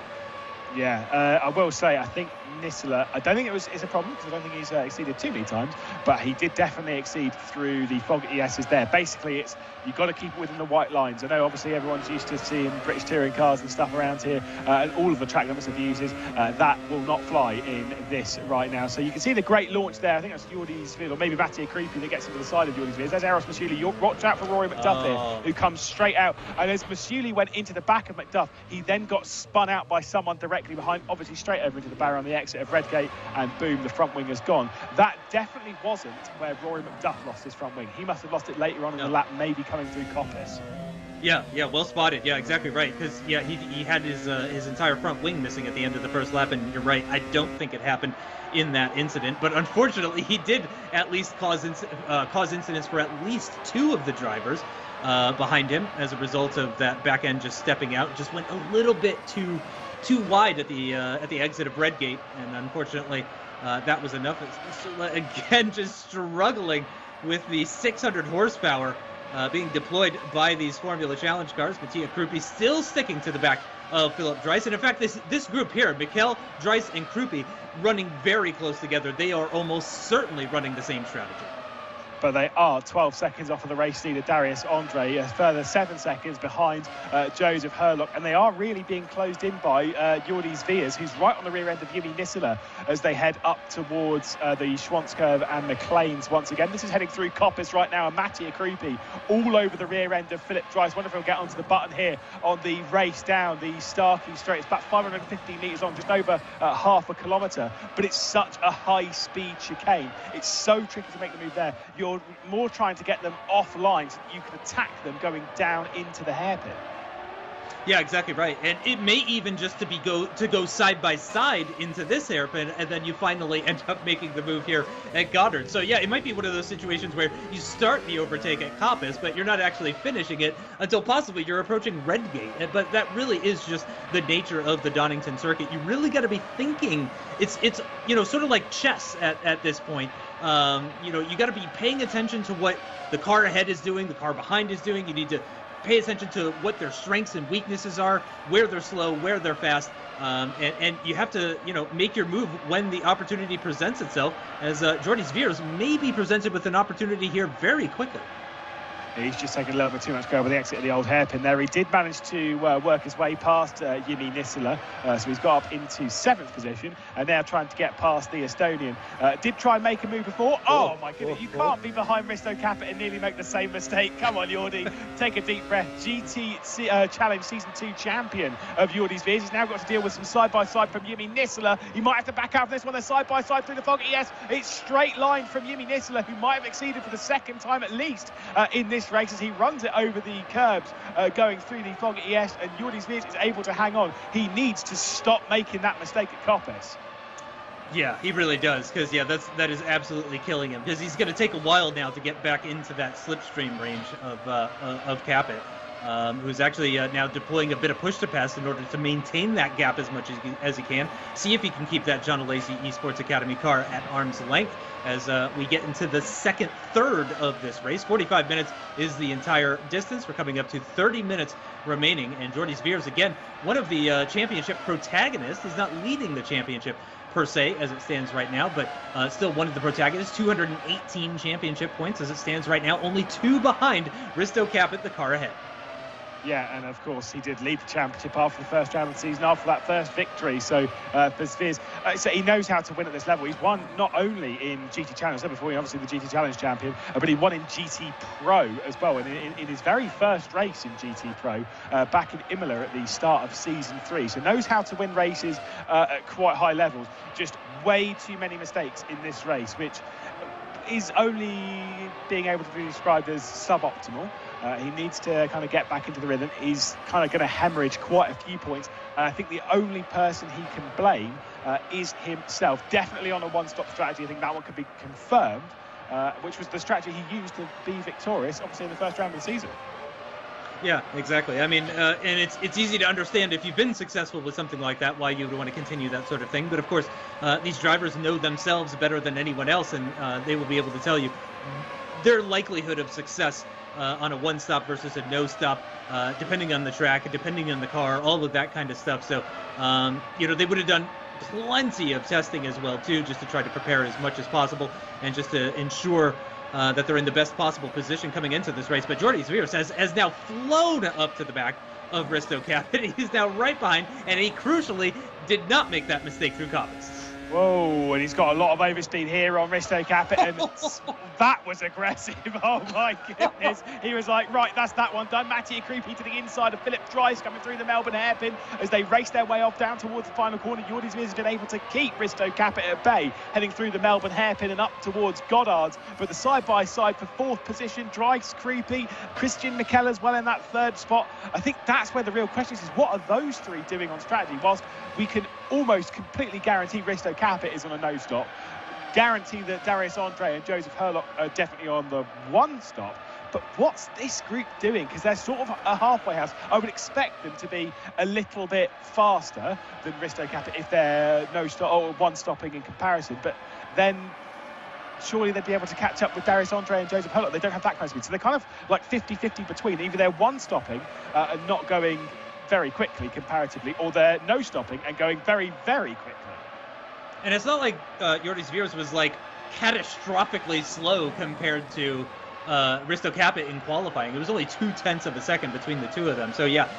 Yeah, I will say, I think Nisula, I don't think it's a problem because I don't think he's exceeded too many times, but he did definitely exceed through the fog ESs there. Basically, you've got to keep it within the white lines. I know obviously everyone's used to seeing British touring cars and stuff around here, and all of the track limits of uses. That will not fly in this right now. So you can see the great launch there. I think that's Jordi's Veer, or maybe Mattia Creepy that gets into the side of Jordi's Veer. There's Eros Masuli. Watch out for Rory McDuff here, who comes straight out. And as Masuli went into the back of McDuff, he then got spun out by someone directly behind, obviously straight over into the barrier on the exit of Redgate, and boom, the front wing has gone. That definitely wasn't where Rory McDuff lost his front wing. He must have lost it later on in the lap, maybe coming through Coppice. Yeah, well spotted. Yeah, exactly right. Because yeah, he had his entire front wing missing at the end of the first lap, and you're right. I don't think it happened in that incident, but unfortunately, he did at least cause incidents for at least 2 of the drivers behind him as a result of that back end just stepping out. Just went a little bit too wide at the exit of Redgate, and unfortunately, that was enough. Again, just struggling with the 600 horsepower being deployed by these Formula Challenge cars. Mattia Krupi still sticking to the back of Philip Dries. And in fact, this group here, Mikael, Dries, and Krupi, running very close together. They are almost certainly running the same strategy. But they are 12 seconds off of the race leader, Darius Andre, a further 7 seconds behind Joseph Herlock, and they are really being closed in by Jordi Veers, who's right on the rear end of Jimmy Nisula as they head up towards the Schwantz curve and McLean's once again. This is heading through Coppice right now, and Mattia Krupi all over the rear end of Philip Dries. Wonder if he'll get onto the button here on the race down the Starkey Straight. It's about 515 metres long, just over half a kilometre, but it's such a high-speed chicane. It's so tricky to make the move there. You're more trying to get them offline so that you can attack them going down into the hairpin. Yeah, exactly right. And it may even just go side by side into this hairpin, and then you finally end up making the move here at Goddard. So yeah, it might be one of those situations where you start the overtake at Coppice, but you're not actually finishing it until possibly you're approaching Redgate. But that really is just the nature of the Donington circuit. You really got to be thinking. It's sort of like chess at this point. You got to be paying attention to what the car ahead is doing, the car behind is doing. You need to pay attention to what their strengths and weaknesses are, where they're slow, where they're fast, and you have to, make your move when the opportunity presents itself, as Jordi Veers may be presented with an opportunity here very quickly. He's just taken a little bit too much go with the exit of the old hairpin there. He did manage to work his way past Jimmy Nisila, so he's got up into 7th position, and now trying to get past the Estonian. Did try and make a move before. Oh my goodness, you can't be behind Risto Capit and nearly make the same mistake. Come on, Jordi, take a deep breath. GT Challenge Season 2 champion of Jordi's Veers. He's now got to deal with some side-by-side from Jimmy Nisila. He might have to back out for this one. They're side-by-side through the fog. Yes, it's straight line from Jimmy Nisila, who might have exceeded for the second time at least in this race as he runs it over the curbs going through the fog at ES, and Jordi Veers is able to hang on. He needs to stop making that mistake at Koppes. Yeah, he really does, because that is absolutely killing him, because he's going to take a while now to get back into that slipstream range of Capit, who's actually now deploying a bit of push to pass in order to maintain that gap as much as he can. See if he can keep that John Lacey Esports Academy car at arm's length as we get into the second third of this race. 45 minutes is the entire distance. We're coming up to 30 minutes remaining, and Jordi Veers, again, one of the championship protagonists. He's not leading the championship per se as it stands right now, but still one of the protagonists. 218 championship points as it stands right now, only 2 behind Risto Capit, the car ahead. Yeah, and of course he did lead the championship after the first round of the season, after that first victory. So for Veers, so he knows how to win at this level. He's won not only in GT Challenge, so before he obviously the GT Challenge champion, but he won in GT Pro as well. And in his very first race in GT Pro, back in Imola at the start of season 3. So knows how to win races at quite high levels. Just way too many mistakes in this race, which is only being able to be described as suboptimal. He needs to kind of get back into the rhythm. He's kind of going to hemorrhage quite a few points, and I think the only person he can blame is himself. Definitely on a one-stop strategy. I think that one could be confirmed, which was the strategy he used to be victorious, obviously, in the first round of the season. Yeah, exactly. I mean, and it's easy to understand if you've been successful with something like that, why you would want to continue that sort of thing. But of course, these drivers know themselves better than anyone else, and they will be able to tell you their likelihood of success on a one-stop versus a no-stop, depending on the track, depending on the car, all of that kind of stuff. So, they would have done plenty of testing as well, too, just to try to prepare as much as possible and just to ensure that they're in the best possible position coming into this race. But Jordi Veers has now flown up to the back of Risto Capit. He's now right behind, and he crucially did not make that mistake through Koppes. Whoa, and he's got a lot of overspeed here on Risto Capit, and that was aggressive. Oh my goodness. He was like, right, that's that one done. Mattia Krupi to the inside of Philip Dries coming through the Melbourne hairpin as they race their way off down towards the final corner. Jordi Veers has been able to keep Risto Capit at bay, heading through the Melbourne hairpin and up towards Goddard's. But the side-by-side for 4th position, Dries, Krupi, Christian Mikel as well in that 3rd spot. I think that's where the real question is what are those 3 doing on strategy? Whilst we can almost completely guarantee Risto Capit is on a no-stop, guarantee that Darius Andre and Joseph Herlock are definitely on the 1-stop. But what's this group doing? Because they're sort of a halfway house. I would expect them to be a little bit faster than Risto Capit if they're no-stop or 1-stopping in comparison. But then surely they'd be able to catch up with Darius Andre and Joseph Herlock. They don't have that kind of speed. So they're kind of like 50-50 between. Either they're 1-stopping and not going very quickly comparatively, or they're no-stopping and going very, very quickly. And it's not like Jordi Veers was like catastrophically slow compared to Risto Capit in qualifying. It was only 0.2 of a second between the two of them. So yeah,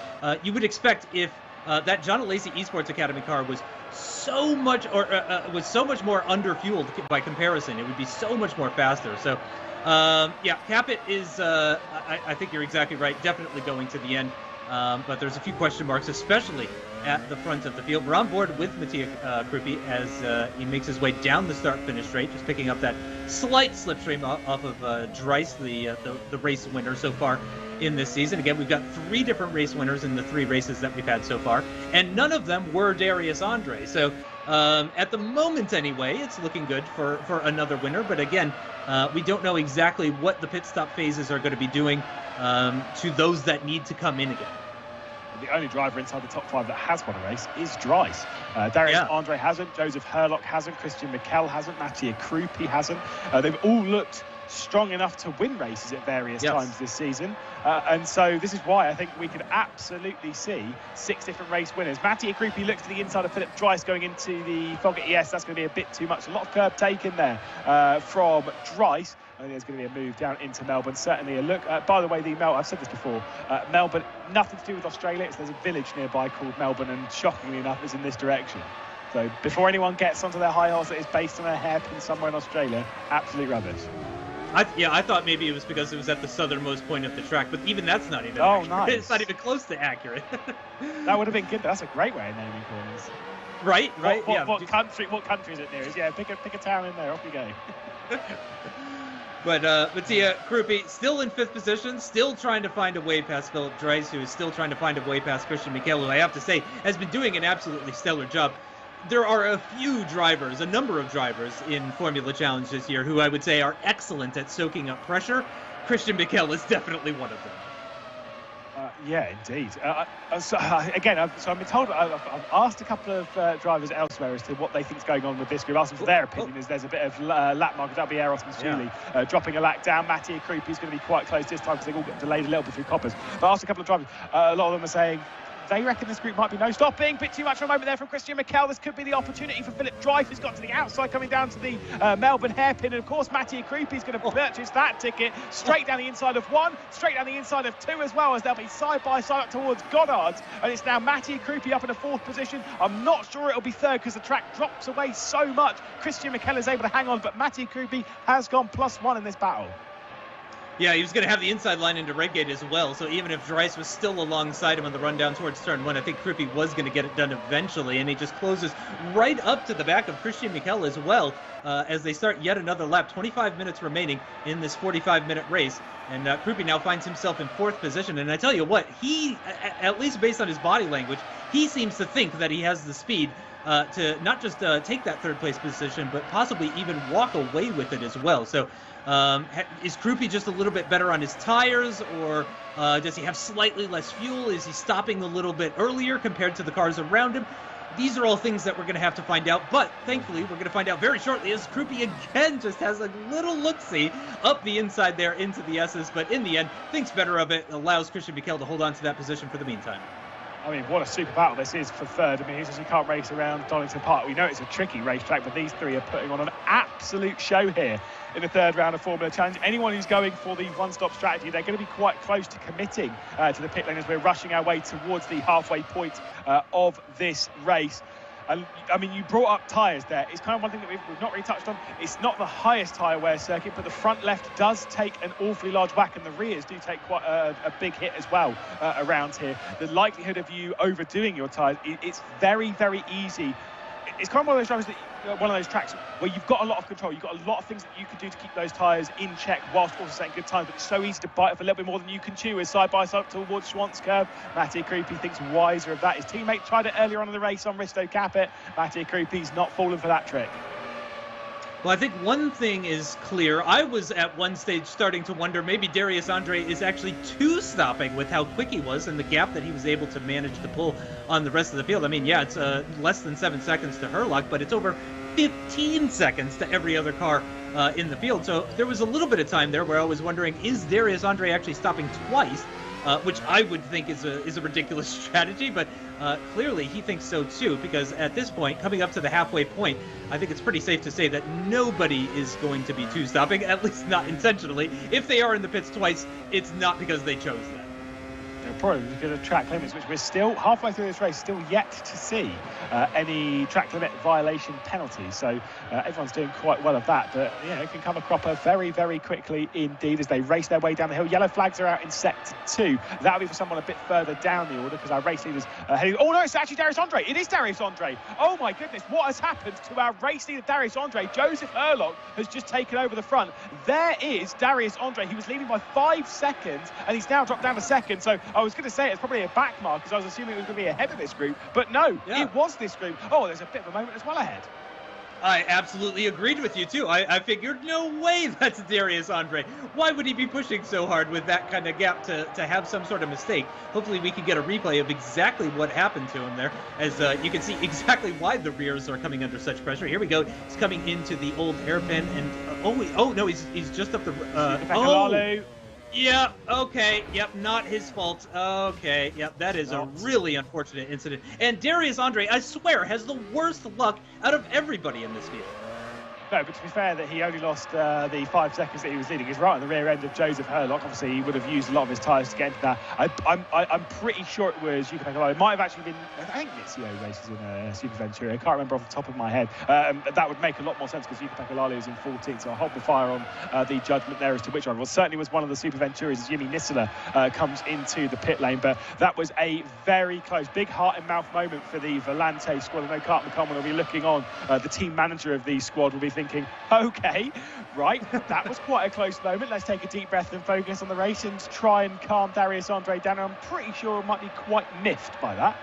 you would expect if that John Lacey Esports Academy car was so much more underfueled by comparison, it would be so much more faster. So yeah, Capit is I think you're exactly right, definitely going to the end. But there's a few question marks, especially at the front of the field. We're on board with Mattia Krupi as he makes his way down the start-finish straight, just picking up that slight slipstream off of Dries, the race winner so far in this season. Again, we've got 3 different race winners in the 3 races that we've had so far, and none of them were Darius Andre. So at the moment anyway, it's looking good for another winner. But again, we don't know exactly what the pit stop phases are going to be doing to those that need to come in again. The only driver inside the top 5 that has won a race is Dries. Darius Andre hasn't, Joseph Herlock hasn't, Christian Mikel hasn't, Mattia Krupi hasn't. They've all looked strong enough to win races at various times this season. And so this is why I think we could absolutely see 6 different race winners. Mattia Krupi looks to the inside of Philip Dreiss going into the Fogger ES. That's going to be a bit too much. A lot of curb taken there from Dreiss. I think there's going to be a move down into Melbourne. Certainly a look. By the way, I've said this before, Melbourne, nothing to do with Australia. There's a village nearby called Melbourne, and shockingly enough, it's in this direction. So before anyone gets onto their high horse that is based on a hairpin somewhere in Australia, absolute rubbish. I thought maybe it was because it was at the southernmost point of the track, but even that's not even accurate. Nice. It's not even close to accurate. That would have been good. That's a great way of naming corners. Right. What country is it nearest? Yeah, pick a town in there. Off you go. But Mattia Krupi still in 5th position, still trying to find a way past Philip Dreiss, who is still trying to find a way past Christian Michael, who I have to say has been doing an absolutely stellar job. There are a number of drivers in Formula Challenge this year who I would say are excellent at soaking up pressure. Christian Michael is definitely one of them. Yeah, indeed. I've been told, I've asked a couple of drivers elsewhere as to what they think is going on with this group. Asked them for their opinion, as there's a bit of lap markers. That'll be Eros and Suli dropping a lap down. Mattia Krupi is going to be quite close this time because they've all got delayed a little bit through coppers. But asked a couple of drivers, a lot of them are saying they reckon this group might be no stopping. Bit too much for a moment there from Christian Michael. This could be the opportunity for Philip Dreiss, who's got to the outside coming down to the Melbourne hairpin. And of course, Mattia Krupi is going to purchase that ticket straight down the inside of 1, straight down the inside of 2 as well, as they'll be side by side up towards Goddard's. And it's now Mattia Krupi up in the 4th position. I'm not sure it'll be 3rd because the track drops away so much. Christian Michael is able to hang on, but Mattia Krupi has gone +1 in this battle. Yeah, he was going to have the inside line into Redgate as well, so even if Dreiss was still alongside him on the run down towards turn 1, I think Krupi was going to get it done eventually, and he just closes right up to the back of Christian Michael as well as they start yet another lap. 25 minutes remaining in this 45-minute race, and Krupi now finds himself in 4th position, and I tell you what, he, at least based on his body language, he seems to think that he has the speed to not just take that 3rd place position, but possibly even walk away with it as well. So is Krupi just a little bit better on his tires, or does he have slightly less fuel? Is he stopping a little bit earlier compared to the cars around him? These are all things that we're going to have to find out, but thankfully we're going to find out very shortly as Krupi again just has a little look-see up the inside there into the S's, but in the end thinks better of it, allows Christian Michael to hold on to that position for the meantime. I mean, what a super battle this is for 3rd. I mean, he says you can't race around Donington Park. We know it's a tricky racetrack, but these 3 are putting on an absolute show here in the 3rd round of Formula Challenge. Anyone who's going for the one-stop strategy, they're going to be quite close to committing to the pit lane as we're rushing our way towards the halfway point of this race. And I mean, you brought up tyres there. It's kind of one thing that we've not really touched on. It's not the highest tyre wear circuit, but the front left does take an awfully large whack, and the rears do take quite a big hit as well around here. The likelihood of you overdoing your tyres, it's very, very easy. It's kind of one of those tracks where you've got a lot of control. You've got a lot of things that you can do to keep those tyres in check whilst also setting good times, but it's so easy to bite off a little bit more than you can chew as side by side towards Schwantz curve. Mattia Krupi thinks wiser of that. His teammate tried it earlier on in the race on Risto Capit. Mattia Krupi's not fallen for that trick. Well, I think one thing is clear. I was at one stage starting to wonder maybe Darius Andre is actually two-stopping with how quick he was and the gap that he was able to manage to pull on the rest of the field. I mean, yeah, it's less than 7 seconds to Herlock, but it's over 15 seconds to every other car in the field. So there was a little bit of time there where I was wondering, is Darius Andre actually stopping twice? Which I would think is a ridiculous strategy, but clearly he thinks so too, because at this point, coming up to the halfway point, I think it's pretty safe to say that nobody is going to be two-stopping, at least not intentionally. If they are in the pits twice, it's not because they chose that. Probably because of track limits, which we're still halfway through this race, still yet to see any track limit violation penalties. So everyone's doing quite well of that, but yeah, it can come a cropper very, very quickly indeed as they race their way down the hill. Yellow flags are out in sector 2. That'll be for someone a bit further down the order because our race leaders heading. Oh no, it's actually Darius Andre. It is Darius Andre. Oh my goodness, what has happened to our race leader Darius Andre? Joseph Herlock has just taken over the front. There is Darius Andre. He was leading by 5 seconds and he's now dropped down to second. So I was going to say it's probably a back mark because I was assuming it was going to be ahead of this group, but no, It was this group. Oh, there's a bit of a moment as well ahead. I absolutely agreed with you, too. I figured, no way that's Darius Andre. Why would he be pushing so hard with that kind of gap to have some sort of mistake? Hopefully we can get a replay of exactly what happened to him there, as you can see exactly why the rears are coming under such pressure. Here we go. He's coming into the old hairpin, and oh no, he's just up the... Yeah, okay, yep, not his fault. Okay, yep, that is a really unfortunate incident. And Darius Andre, I swear, has the worst luck out of everybody in this field. No, but to be fair, that he only lost the 5 seconds that he was leading. He's right on the rear end of Joseph Herlock. Obviously, he would have used a lot of his tyres to get into that. I'm pretty sure it was Yuka Pekalalo. It might have actually been, I think Mitsio races in Super Venturi. I can't remember off the top of my head. That would make a lot more sense because Yuka Pekalalo is in 14th, so I'll hold the fire on the judgment there as to which one. Well, certainly was one of the Super Venturis as Jimmy Nisela comes into the pit lane, but that was a very close, big heart-and-mouth moment for the Volante squad. I know Cart McCollum will be looking on. The team manager of the squad will be thinking, okay, right, that was quite a close moment. Let's take a deep breath and focus on the race and try and calm Darius Andre down. I'm pretty sure it might be quite miffed by that.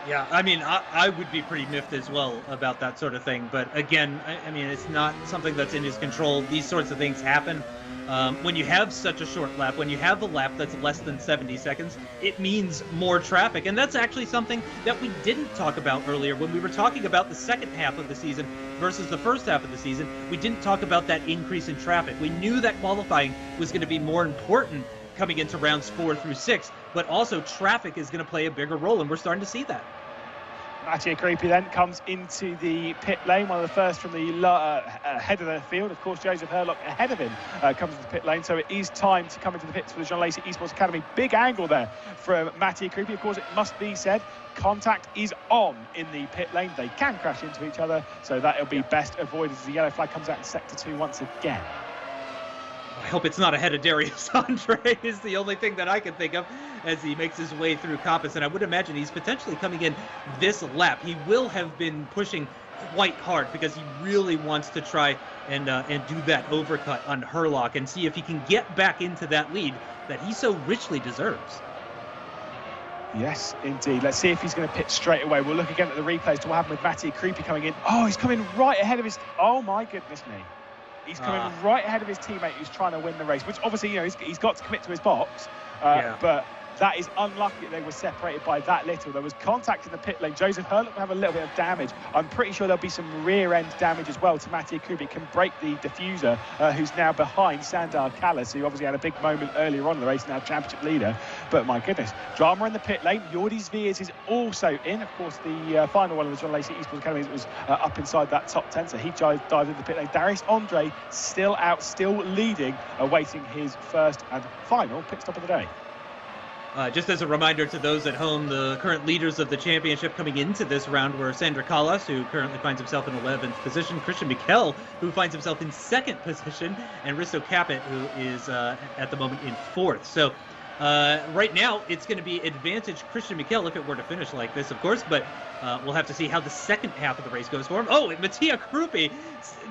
Yeah, I mean, I would be pretty miffed as well about that sort of thing. But again, I mean, it's not something that's in his control. These sorts of things happen. When you have such a short lap, when you have a lap that's less than 70 seconds, it means more traffic. And that's actually something that we didn't talk about earlier when we were talking about the second half of the season versus the first half of the season. We didn't talk about that increase in traffic. We knew that qualifying was going to be more important coming into rounds 4 through 6, but also traffic is going to play a bigger role, and we're starting to see that. Mattia Creepy then comes into the pit lane, one of the first from the head of the field. Of course, Joseph Herlock ahead of him comes into the pit lane, so it is time to come into the pits for the John Lacey Esports Academy. Big angle there from Mattia Creepy. Of course, it must be said, contact is on in the pit lane. They can crash into each other, so that'll be best avoided as the yellow flag comes out in Sector 2 once again. I hope it's not ahead of Darius Andre is the only thing that I can think of as he makes his way through Coppice. And I would imagine he's potentially coming in this lap. He will have been pushing quite hard because he really wants to try and do that overcut on Herlock and see if he can get back into that lead that he so richly deserves. Yes, indeed. Let's see if he's going to pit straight away. We'll look again at the replays to what happened with Mattia Creepy coming in. Oh, he's coming right ahead of his... Oh, my goodness me. He's coming right ahead of his teammate who's trying to win the race, which obviously, you know, he's got to commit to his box. But that is unlucky that they were separated by that little. There was contact in the pit lane. Joseph Herlock will have a little bit of damage. I'm pretty sure there'll be some rear-end damage as well to Mattia Kubik. Can break the diffuser, who's now behind Sandar Callas, who obviously had a big moment earlier on in the race, now championship leader. But my goodness, drama in the pit lane. Jordis Viers is also in. Of course, the final one of the John Lacey Esports Academy was up inside that top 10, so he dived into the pit lane. Darius Andre still out, still leading, awaiting his first and final pit stop of the day. Just as a reminder to those at home, the current leaders of the championship coming into this round were Sandra Callas, who currently finds himself in 11th position, Christian Mikel, who finds himself in 2nd position, and Risto Capet, who is at the moment in 4th. So right now, it's going to be advantage Christian Mikel if it were to finish like this, of course, but we'll have to see how the second half of the race goes for him. Oh, Mattia Krupi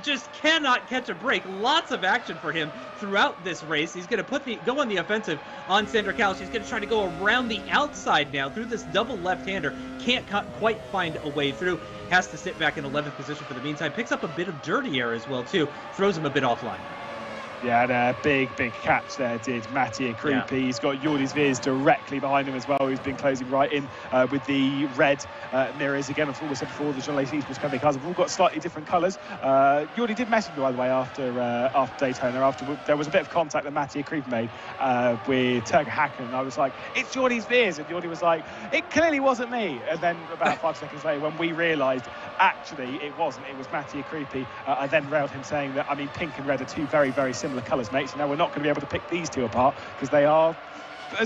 just cannot catch a break. Lots of action for him throughout this race. He's going to go on the offensive on Sandra Callas. He's going to try to go around the outside now through this double left-hander. Can't quite find a way through. Has to sit back in 11th position for the meantime. Picks up a bit of dirty air as well, too. Throws him a bit offline. Yeah, and a big catch there did Mattia Creepy. Yeah. He's got Jordis Viers directly behind him as well, who's been closing right in with the red mirrors. Again, as we said before, the John Lacey Esports Company cars have all got slightly different colours. Jordi did message me, by the way, after Daytona. After there was a bit of contact that Mattia Creepy made with Turger Hacken, and I was like, it's Jordis Viers. And Jordi was like, it clearly wasn't me. And then about 5 seconds later, when we realised, actually, it wasn't. It was Mattia Creepy. I then railed him saying that, I mean, pink and red are two very, very similar colours, mate, so now we're not going to be able to pick these two apart because they are,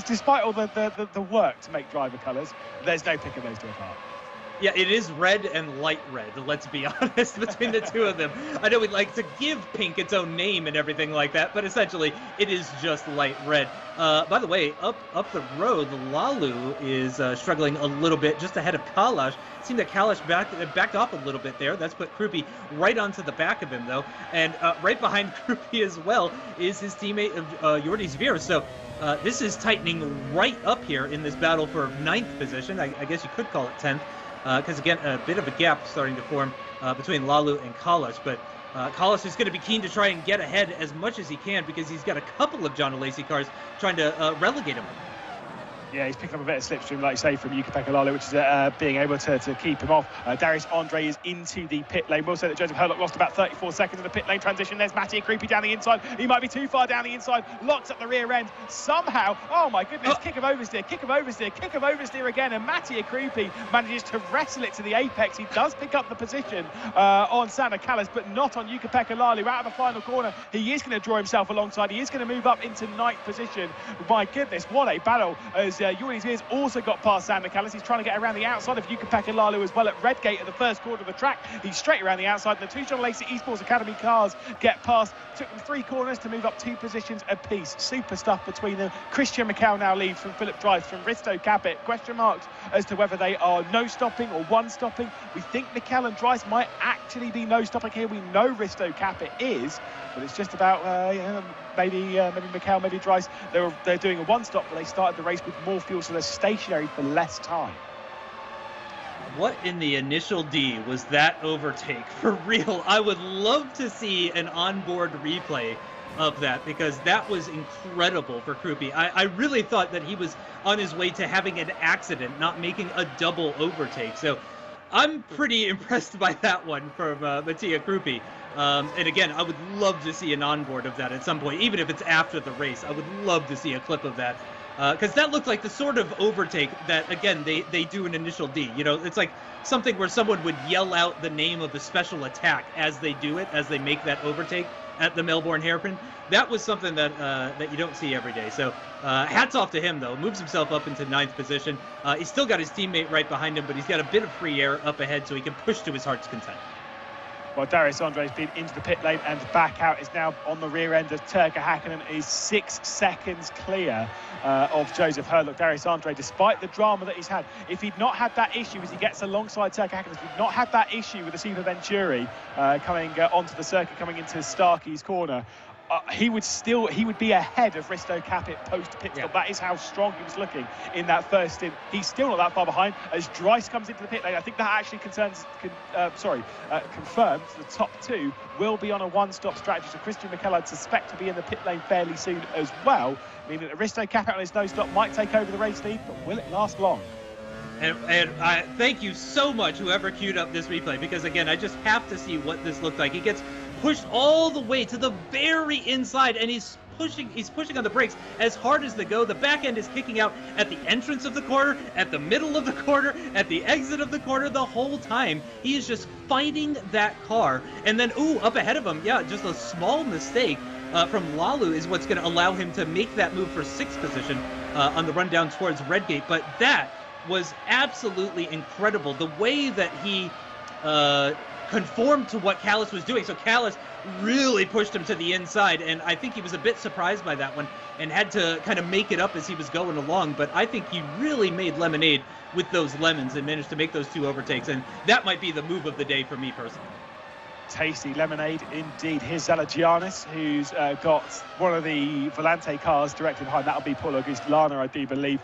despite all the work to make driver colours, there's no picking those two apart. Yeah, it is red and light red, let's be honest, between the two of them. I know we'd like to give pink its own name and everything like that, but essentially it is just light red. By the way, up the road, Lalu is struggling a little bit just ahead of Kalash. It seemed that Kalash backed off a little bit there. That's put Krupi right onto the back of him, though. And right behind Krupi as well is his teammate Jordis Viers. So this is tightening right up here in this battle for 9th position. I guess you could call it 10th. Because, again, a bit of a gap starting to form between Lalu and Kalas. But Kalas is going to be keen to try and get ahead as much as he can because he's got a couple of John Alesi cars trying to relegate him. Yeah, he's picking up a bit of slipstream, like you say, from Yuka Pekalala, which is being able to keep him off. Darius Andre is into the pit lane. We'll say that Joseph Herlock lost about 34 seconds in the pit lane transition. There's Mattia Creepy down the inside. He might be too far down the inside. Locks up the rear end. Somehow, oh my goodness, kick of oversteer again. And Mattia Creepy manages to wrestle it to the apex. He does pick up the position on Sander Kalas, but not on Yuka Pekalala. Out of the final corner, he is going to draw himself alongside. He is going to move up into 9th position. My goodness, what a battle as Jordi Veers also got past Sander Kalas. He's trying to get around the outside of Yuka Pekalala as well at Redgate at the first quarter of the track. He's straight around the outside, and the two John Lacey Esports Academy cars get past. Took them 3 corners to move up 2 positions apiece. Super stuff between them. Christian McCall now leads from Philip Drives from Risto Capit. Question marks as to whether they are no stopping or one stopping. We think McCall and Drives might actually be no stopping here. We know Risto Capit is, but it's just about maybe McCall, maybe Drives. They're doing a one stop, but they started the race with more fuel, so they're stationary for less time. What in the initial D was that overtake? For real, I would love to see an onboard replay of that because that was incredible for Krupi. I really thought that he was on his way to having an accident, not making a double overtake. So I'm pretty impressed by that one from Mattia Krupi. And again, I would love to see an onboard of that at some point, even if it's after the race. I would love to see a clip of that. Because that looked like the sort of overtake that, again, they do an initial D. You know, it's like something where someone would yell out the name of a special attack as they do it, as they make that overtake at the Melbourne Hairpin. That was something that that you don't see every day. So hats off to him, though. Moves himself up into 9th position. He's still got his teammate right behind him, but he's got a bit of free air up ahead so he can push to his heart's content. Well, Darius Andre's been into the pit lane and back out. Is now on the rear end of Turka Hakkinen. Is 6 seconds clear of Joseph Herlock. Darius Andre, despite the drama that he's had, if he'd not had that issue as he gets alongside Turka Hakkinen, if he'd not had that issue with the Super Venturi coming onto the circuit, coming into Starkey's corner, he would be ahead of Risto Capit post pit stop. Yeah. That is how strong he was looking in that first stint. He's still not that far behind as Dries comes into the pit lane. I think that actually confirms the top 2 will be on a one-stop strategy. So Christian McKell, I'd suspect, to be in the pit lane fairly soon as well, meaning that Risto Capit on his no-stop might take over the race lead, but will it last long? And I thank you so much, whoever queued up this replay, because again, I just have to see what this looked like. He gets pushed all the way to the very inside, and he's pushing on the brakes as hard as they go. The back end is kicking out at the entrance of the corner, at the middle of the corner, at the exit of the corner. The whole time he is just fighting that car. And then, up ahead of him, just a small mistake from Lalu is what's going to allow him to make that move for 6th position on the run down towards Redgate. But that was absolutely incredible, the way that he conformed to what Kalas was doing. So Kalas really pushed him to the inside, and I think he was a bit surprised by that one and had to kind of make it up as he was going along. But I think he really made lemonade with those lemons and managed to make those 2 overtakes, and that might be the move of the day for me personally. Tasty lemonade indeed. Here's Zalagianis, who's got one of the Volante cars directly behind. That'll be Paul Auguste Lana, I do believe.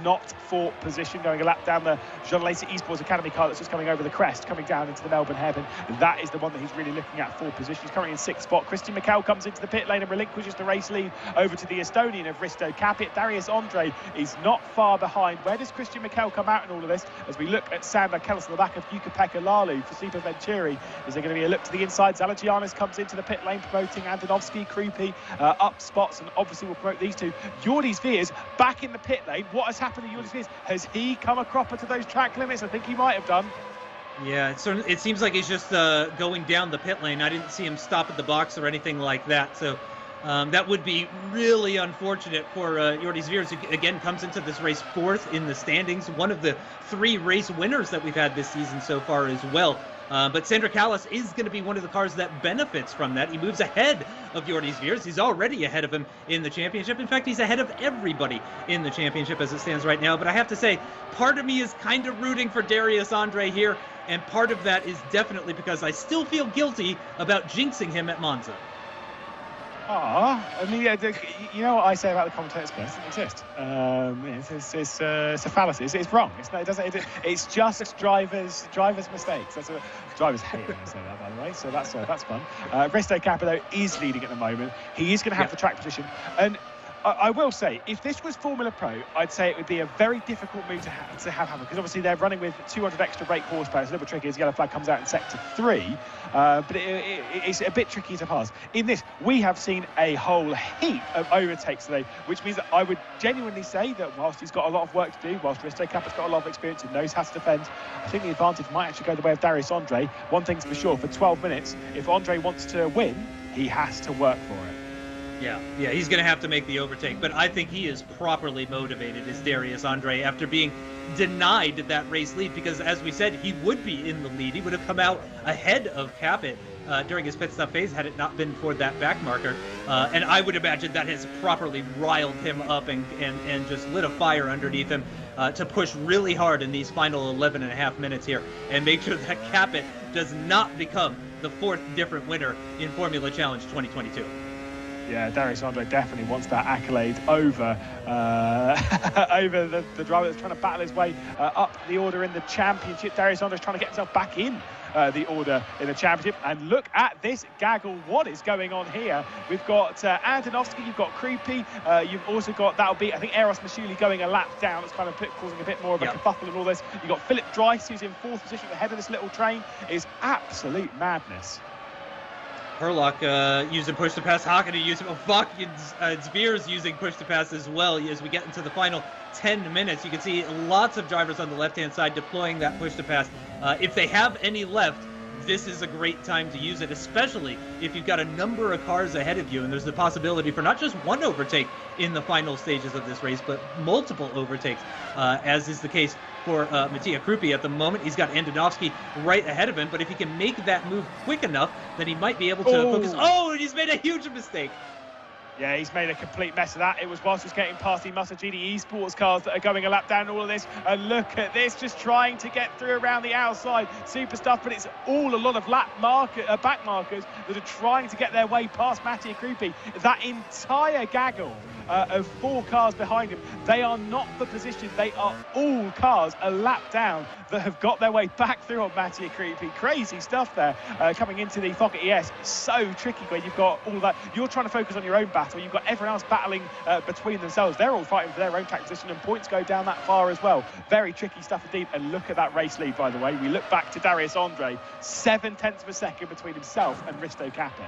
Not 4th position, going a lap down the Jean Lacey Esports Academy car that's just coming over the crest, coming down into the Melbourne Hairpin. That is the one that he's really looking at, 4th position. He's currently in 6th spot. Christian McCall comes into the pit lane and relinquishes the race lead over to the Estonian of Risto Capit. Darius Andre is not far behind. Where does Christian McCall come out in all of this? As we look at Sander Kellis on the back of Yuka Pekalala for Super Venturi, is there going to be a look to the inside? Zalagianis comes into the pit lane promoting Andonovski, Krupi up spots, and obviously will promote these 2. Jordi Veers back in the pit lane. What has happened to Jordi Veers? Has he come a cropper to those track limits? I think he might have done. Yeah, it seems like he's just going down the pit lane. I didn't see him stop at the box or anything like that. So that would be really unfortunate for Jordi Veers, who again comes into this race 4th in the standings, one of the 3 race winners that we've had this season so far as well. But Sander Kalas is going to be one of the cars that benefits from that. He moves ahead of Jordi Veers. He's already ahead of him in the championship. In fact, he's ahead of everybody in the championship as it stands right now. But I have to say, part of me is kind of rooting for Darius Andre here, and part of that is definitely because I still feel guilty about jinxing him at Monza. I mean, you know what I say about the commentators' class? It doesn't exist. It's a fallacy. It's wrong. It's just drivers' mistakes. Drivers hate when I say that, by the way. So that's fun. Risto Capito is leading at the moment. He is going to have the track position, and I will say, if this was Formula Pro, I'd say it would be a very difficult move to have happen, because obviously they're running with 200 extra brake horsepower. It's a little bit tricky as yellow flag comes out in sector 3, but it's a bit tricky to pass. In this, we have seen a whole heap of overtakes today, which means that I would genuinely say that whilst he's got a lot of work to do, whilst Risto Capito's got a lot of experience and knows how to defend, I think the advantage might actually go the way of Darius Andre. One thing's for sure, for 12 minutes, if Andre wants to win, he has to work for it. Yeah, he's going to have to make the overtake, but I think he is properly motivated as Darius Andre after being denied that race lead, because as we said, he would be in the lead. He would have come out ahead of Capit during his pit stop phase had it not been for that back marker, and I would imagine that has properly riled him up and just lit a fire underneath him to push really hard in these final 11 and a half minutes here and make sure that Capit does not become the 4th different winner in Formula Challenge 2022. Yeah, Darius Andre definitely wants that accolade over over the driver that's trying to battle his way up the order in the championship. Darius Andre is trying to get himself back in the order in the championship. And look at this gaggle. What is going on here? We've got Antonovsky, you've got Krupi, you've also got, that'll be, I think, Eros Mashuli going a lap down. It's kind of causing a bit more of a kerfuffle and all this. You've got Philip Dreiss, who's in 4th position at the head of this little train. It's absolute madness. Herlock using push to pass, Hakkinen using Zveers using push to pass as well. As we get into the final 10 minutes, you can see lots of drivers on the left-hand side deploying that push to pass. If they have any left, this is a great time to use it, especially if you've got a number of cars ahead of you and there's the possibility for not just one overtake in the final stages of this race, but multiple overtakes, as is the case for Mattia Krupi at the moment. He's got Andonovsky right ahead of him, but if he can make that move quick enough, then he might be able to focus. Oh, and he's made a huge mistake. Yeah, he's made a complete mess of that. It was whilst he's getting past the Masagini esports cars that are going a lap down all of this. And look at this, just trying to get through around the outside. Super stuff, but it's all a lot of back markers that are trying to get their way past Mattia Krupi. That entire gaggle of 4 cars behind him, they are not for position. They are all cars a lap down that have got their way back through on Mattia Krupi. Crazy stuff there coming into the Fokker ES. So tricky when you've got all that. You're trying to focus on your own battle. You've got everyone else battling between themselves. They're all fighting for their own track position, and points go down that far as well. Very tricky stuff indeed. And look at that race lead, by the way. We look back to Darius Andre, 0.7 of a second between himself and Risto Capit.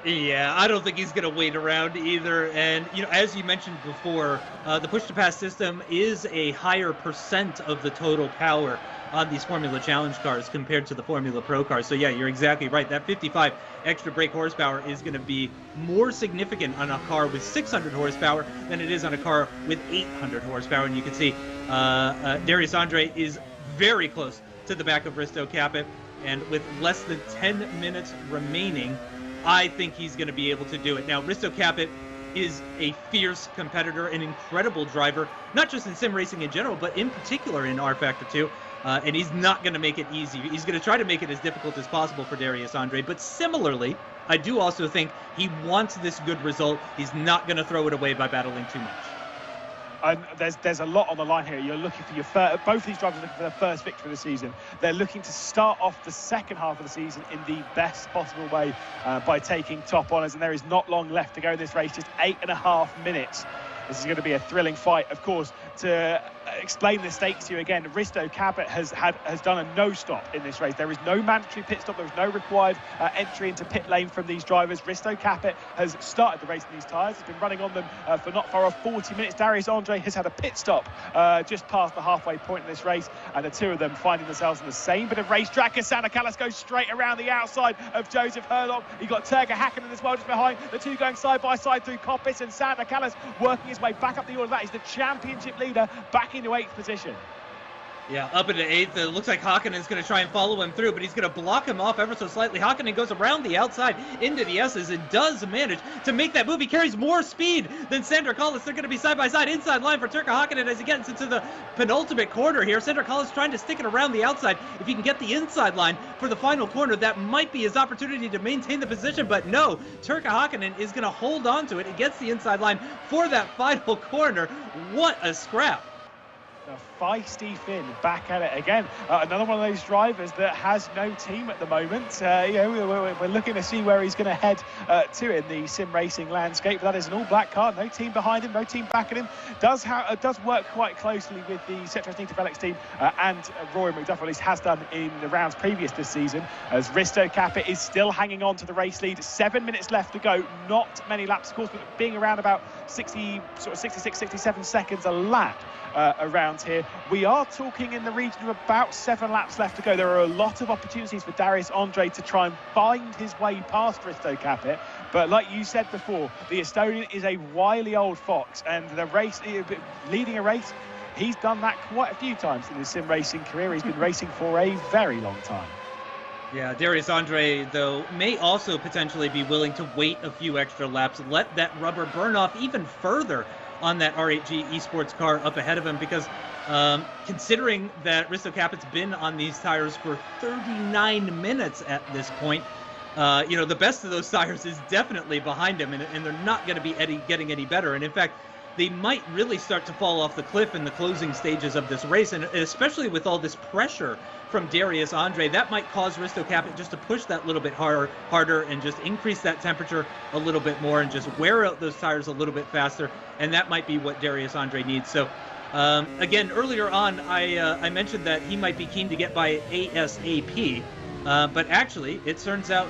Yeah, I don't think he's going to wait around either. And, you know, as you mentioned before, the push-to-pass system is a higher percent of the total power on these Formula Challenge cars compared to the Formula Pro cars. So, yeah, you're exactly right. That 55 extra brake horsepower is going to be more significant on a car with 600 horsepower than it is on a car with 800 horsepower. And you can see Darius Andre is very close to the back of Risto Capit. And with less than 10 minutes remaining, I think he's going to be able to do it. Now, Risto Capit is a fierce competitor, an incredible driver, not just in sim racing in general, but in particular in R Factor 2. And he's not going to make it easy. He's going to try to make it as difficult as possible for Darius Andre. But similarly, I do also think he wants this good result. He's not going to throw it away by battling too much. And there's a lot on the line here. You're looking for your both of these drivers are looking for their first victory of the season. They're looking to start off the second half of the season in the best possible way by taking top honours. And there is not long left to go in this race, just 8.5 minutes. This is going to be a thrilling fight, of course. To explain the stakes to you again, Risto Capit has done a no stop in this race. There is no mandatory pit stop. There is no required entry into pit lane from these drivers. Risto Capit has started the race in these tyres. He's been running on them for not far off 40 minutes. Darius Andre has had a pit stop just past the halfway point in this race, and the two of them finding themselves in the same bit of racetrack as Sander Kallas goes straight around the outside of Joseph Herlock. You've got Turger Hakkinen as well just behind. The two going side by side through Koppis, and Sander Kallas working his way back up the order. That is the championship leader back into 8th position. Yeah, up into 8th. It looks like Hakkinen going to try and follow him through, but he's going to block him off ever so slightly. Hakkinen goes around the outside into the S's and does manage to make that move. He carries more speed than Sandor Collis. They're going to be side by side inside line for Turka Hakkinen as he gets into the penultimate corner here. Sandor Collis trying to stick it around the outside. If he can get the inside line for the final corner, that might be his opportunity to maintain the position, but no, Turka Hakkinen is going to hold on to it. It gets the inside line for that final corner. What a scrap. The feisty Finn back at it again. Another one of those drivers that has no team at the moment. We're looking to see where he's going to head to in the sim racing landscape. But that is an all-black car, no team behind him, no team backing him. Does work quite closely with the Citroën Intervelix team and Rory McDuff, at least has done in the rounds previous this season. As Risto Capit is still hanging on to the race lead. 7 minutes left to go. Not many laps, of course, but being around about 66, 67 seconds a lap. Around here, we are talking in the region of about 7 laps left to go. There are a lot of opportunities for Darius Andre to try and find his way past Risto Capit, but like you said before, the Estonian is a wily old fox, and the race, leading a race, he's done that quite a few times in his sim racing career. He's been racing for a very long time. Yeah, Darius Andre, though, may also potentially be willing to wait a few extra laps, let that rubber burn off even further on that R8G esports car up ahead of him, because considering that Risto Capit's been on these tires for 39 minutes at this point, the best of those tires is definitely behind him, and they're not going to be getting any better. And in fact, they might really start to fall off the cliff in the closing stages of this race, and especially with all this pressure from Darius Andre, that might cause Risto Capit just to push that little bit harder and just increase that temperature a little bit more and just wear out those tires a little bit faster, and that might be what Darius Andre needs. So again, earlier on, I mentioned that he might be keen to get by ASAP. But actually, it turns out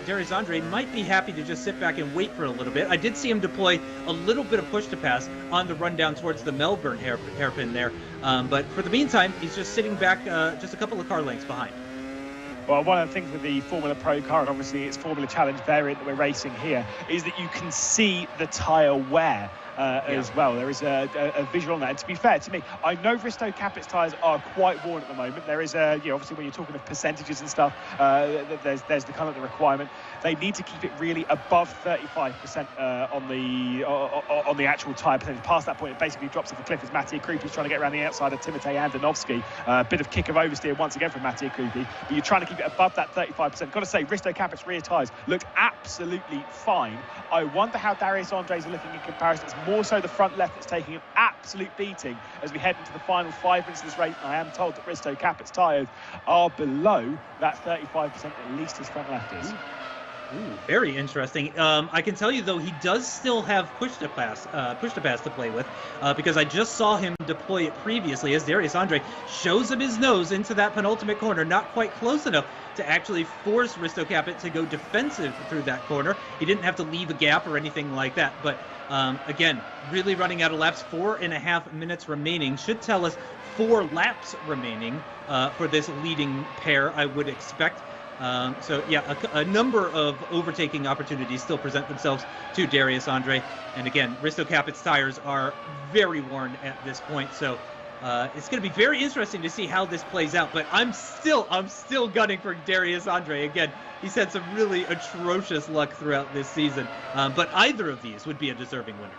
Darius Andre might be happy to just sit back and wait for a little bit. I did see him deploy a little bit of push to pass on the run down towards the Melbourne hairpin there. But for the meantime, he's just sitting back just a couple of car lengths behind. Well, one of the things with the Formula Pro car, and obviously it's Formula Challenge variant that we're racing here, is that you can see the tyre wear as well. There is a visual on that. And to be fair to me, I know Risto Capit's tyres are quite worn at the moment. There is obviously when you're talking of percentages and stuff, there's the kind of the requirement. They need to keep it really above 35% on the actual tyre percentage. Past that point, it basically drops off a cliff as Mattia Krupi's trying to get around the outside of Timotej Andonovski. A bit of kick of oversteer once again from Mattia Krupi, but you're trying to keep it above that 35%. Got to say, Risto Capit's rear tyres look absolutely fine. I wonder how Darius Andre's are looking in comparison. It's more so the front left that's taking an absolute beating as we head into the final 5 minutes of this race. I am told that Risto Capit's tyres are below that 35%, at least his front left is. Ooh, very interesting. I can tell you, though, he does still have push to pass to play with, because I just saw him deploy it previously as Darius Andre shows him his nose into that penultimate corner, not quite close enough to actually force Risto Capit to go defensive through that corner. He didn't have to leave a gap or anything like that, but again, really running out of laps. 4.5 minutes remaining should tell us 4 laps remaining for this leading pair, I would expect. So yeah, a number of overtaking opportunities still present themselves to Darius Andre. And again, Risto Capit's tires are very worn at this point. So it's going to be very interesting to see how this plays out. But I'm still gunning for Darius Andre. Again, he's had some really atrocious luck throughout this season. But either of these would be a deserving winner.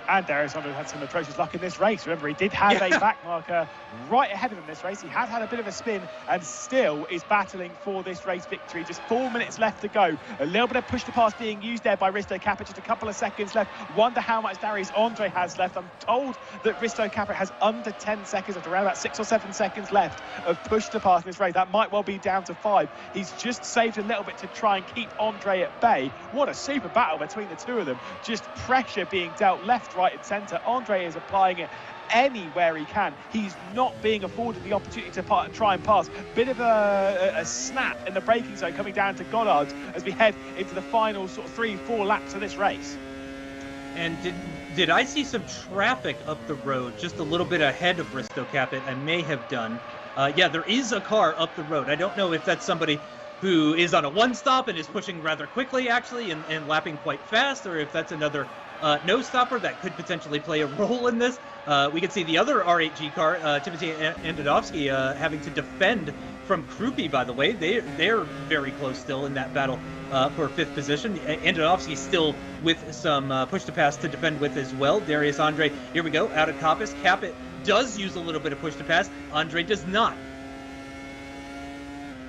And Darius Andre had some atrocious luck in this race. Remember, he did have a back marker right ahead of him in this race. He had a bit of a spin and still is battling for this race victory. Just 4 minutes left to go. A little bit of push to pass being used there by Risto Capit. Just a couple of seconds left. Wonder how much Darius Andre has left. I'm told that Risto Capit has under 10 seconds, after around about 6 or 7 seconds left of push to pass in this race. That might well be down to 5. He's just saved a little bit to try and keep Andre at bay. What a super battle between the two of them. Just pressure being dealt left, right and centre. Andre is applying it anywhere he can. He's not being afforded the opportunity to try and pass. Bit of a snap in the braking zone coming down to Goddard as we head into the final sort of 3-4 laps of this race. And did I see some traffic up the road just a little bit ahead of Risto Capit? I may have done. Yeah, there is a car up the road. I don't know if that's somebody who is on a one-stop and is pushing rather quickly, actually, and lapping quite fast, or if that's another no stopper that could potentially play a role in this. We can see the other R8G car, Timothy Andadovsky, having to defend from Krupi, by the way. They're very close still in that battle for 5th position. Andadovsky still with some push-to-pass to defend with as well. Darius Andre, here we go, out of Coppice. Capit does use a little bit of push-to-pass. Andre does not.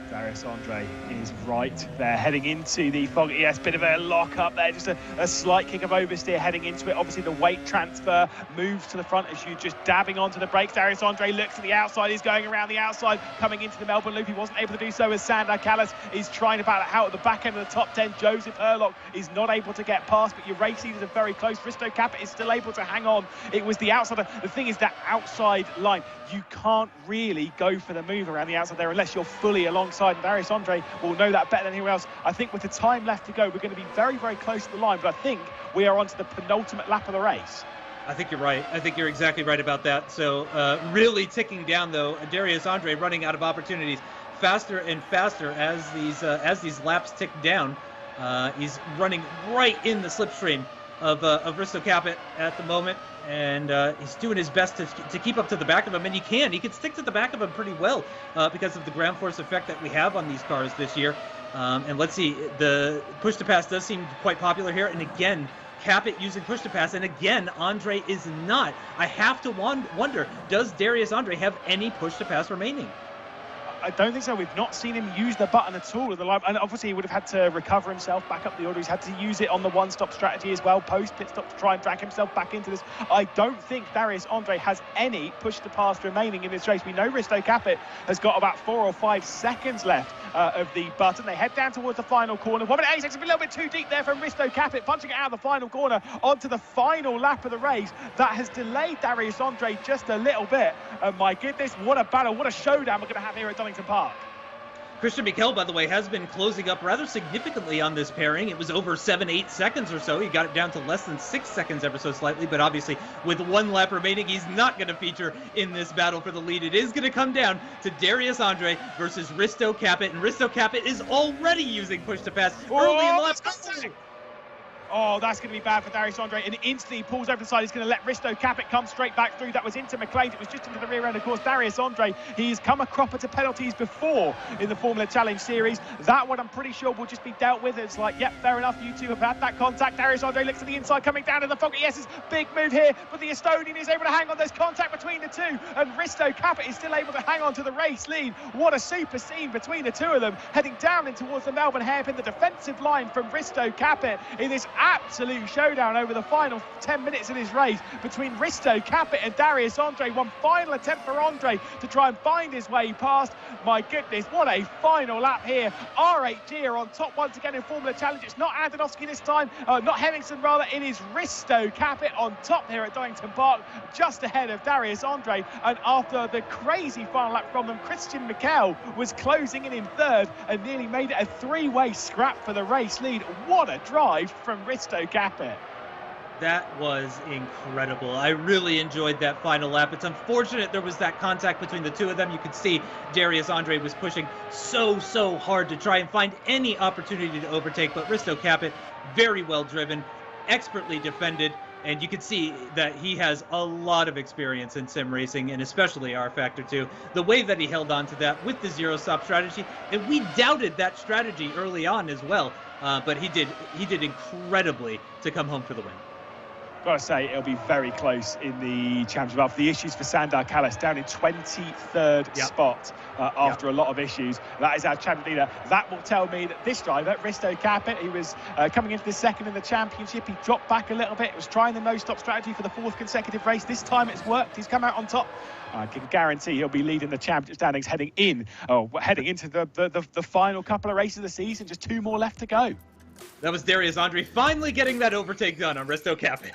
Darius Andre is right there, heading into the fog. Yes, bit of a lock up there, just a slight kick of oversteer heading into it. Obviously, the weight transfer moves to the front as you just dabbing onto the brakes. Darius Andre looks to the outside. He's going around the outside, coming into the Melbourne loop. He wasn't able to do so as Sandar Callas is trying to battle it out at the back end of the top 10. Joseph Herlock is not able to get past, but your race leaders are very close. Risto Capit is still able to hang on. It was the outside. The thing is that outside line, you can't really go for the move around the outside there unless you're fully alongside. And Darius Andre will know that better than anyone else. I think with the time left to go, we're going to be very, very close to the line, but I think we are onto the penultimate lap of the race. I think you're right. I think you're exactly right about that. So really ticking down, though, Darius Andre running out of opportunities faster and faster as these laps tick down. He's running right in the slipstream of Risto Capit at the moment, and he's doing his best to keep up to the back of him, and he can stick to the back of him pretty well because of the ground force effect that we have on these cars this year. And let's see, the push to pass does seem quite popular here, and again, Capit using push to pass, and again, Andre is not. I have to wonder, does Darius Andre have any push to pass remaining? I don't think so. We've not seen him use the button at all. And obviously, he would have had to recover himself back up the order. He's had to use it on the one-stop strategy as well, post-pit stop, to try and drag himself back into this. I don't think Darius Andre has any push-to-pass remaining in this race. We know Risto Capit has got about 4 or 5 seconds left of the button. They head down towards the final corner. 1 minute 8 seconds, a little bit too deep there from Risto Capit, punching it out of the final corner onto the final lap of the race. That has delayed Darius Andre just a little bit. And my goodness, what a battle, what a showdown we're going to have here at Donington Park. Christian Mikel, by the way, has been closing up rather significantly on this pairing. It was over 7-8 seconds or so. He got it down to less than 6 seconds ever so slightly, but obviously with 1 lap remaining, he's not going to feature in this battle for the lead. It is going to come down to Darius Andre versus Risto Capit, and Risto Capit is already using push to pass early in the lap. Oh, that's going to be bad for Darius Andre. And instantly pulls over the side. He's going to let Risto Capit come straight back through. That was into McLean. It was just into the rear end. Of course, Darius Andre, he's come a cropper to penalties before in the Formula Challenge Series. That one, I'm pretty sure, will just be dealt with. It's like, yep, fair enough. You two have had that contact. Darius Andre looks to the inside, coming down to the fog. Yes, it's big move here. But the Estonian is able to hang on. There's contact between the two. And Risto Capit is still able to hang on to the race lead. What a super scene between the two of them. Heading down in towards the Melbourne hairpin. The defensive line from Risto Capit in this absolute showdown over the final 10 minutes of this race between Risto Capit and Darius Andre. One final attempt for Andre to try and find his way past. My goodness, what a final lap here. R8G are on top once again in Formula Challenge. It's not Andonovsky this time, not Henningsen rather. It is Risto Capit on top here at Donington Park, just ahead of Darius Andre. And after the crazy final lap from them, Christian Mikel was closing in 3rd and nearly made it a 3-way scrap for the race lead. What a drive from Risto Capit. That was incredible. I really enjoyed that final lap. It's unfortunate there was that contact between the two of them. You could see Darius Andre was pushing so hard to try and find any opportunity to overtake, but Risto Capit, very well driven, expertly defended, and you can see that he has a lot of experience in sim racing, and especially R-Factor 2. The way that he held on to that with the zero-stop strategy, and we doubted that strategy early on as well, but he did incredibly to come home for the win. Gotta say, it'll be very close in the championship after the issues for Sandar Callas, down in 23rd spot after a lot of issues. That is our champion leader. That will tell me that this driver, Risto Capit, he was coming into the 2nd in the championship. He dropped back a little bit. He was trying the no-stop strategy for the 4th consecutive race. This time it's worked. He's come out on top. I can guarantee he'll be leading the championship standings heading into the final couple of races of the season. Just 2 more left to go. That was Darius Andre finally getting that overtake done on Risto Capit.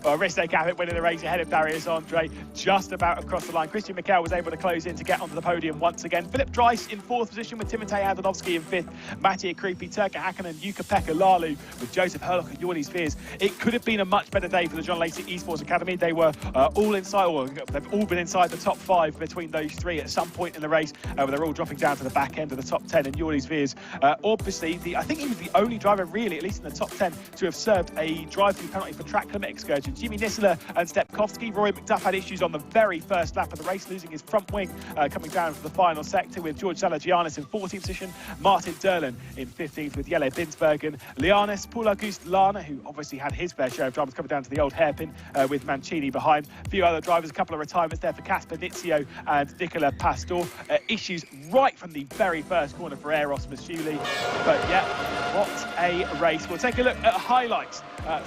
Well, Risto Capit winning the race ahead of Darius Andre, just about across the line. Christian Mikel was able to close in to get onto the podium once again. Philip Dries in 4th position with Timotej Andonovsky in 5th. Mattia Krupi, Turka Hakkinen, Jukka-Pekka Lalu with Joseph Herlock and Jordi Spears. It could have been a much better day for the John Lacey Esports Academy. They were all inside, or they've all been inside the top 5 between those 3 at some point in the race, where they're all dropping down to the back end of the top 10. And Jordi Spears, obviously, I think he was the only driver really, at least in the top 10, to have served a drive-through penalty for track limit excursion. Jimmy Nisler and Stepkowski. Rory McDuff had issues on the very first lap of the race, losing his front wing coming down for the final sector, with George Salagianis in 14th position, Martin Derlin in 15th with Jelle Binsbergen, Lianis, Paul Auguste Lana, who obviously had his fair share of dramas coming down to the old hairpin with Mancini behind. A few other drivers, a couple of retirements there for Casper Nizio and Nicola Pastor. Issues right from the very first corner for Eros Masciuli. But yeah, what a race. We'll take a look at highlights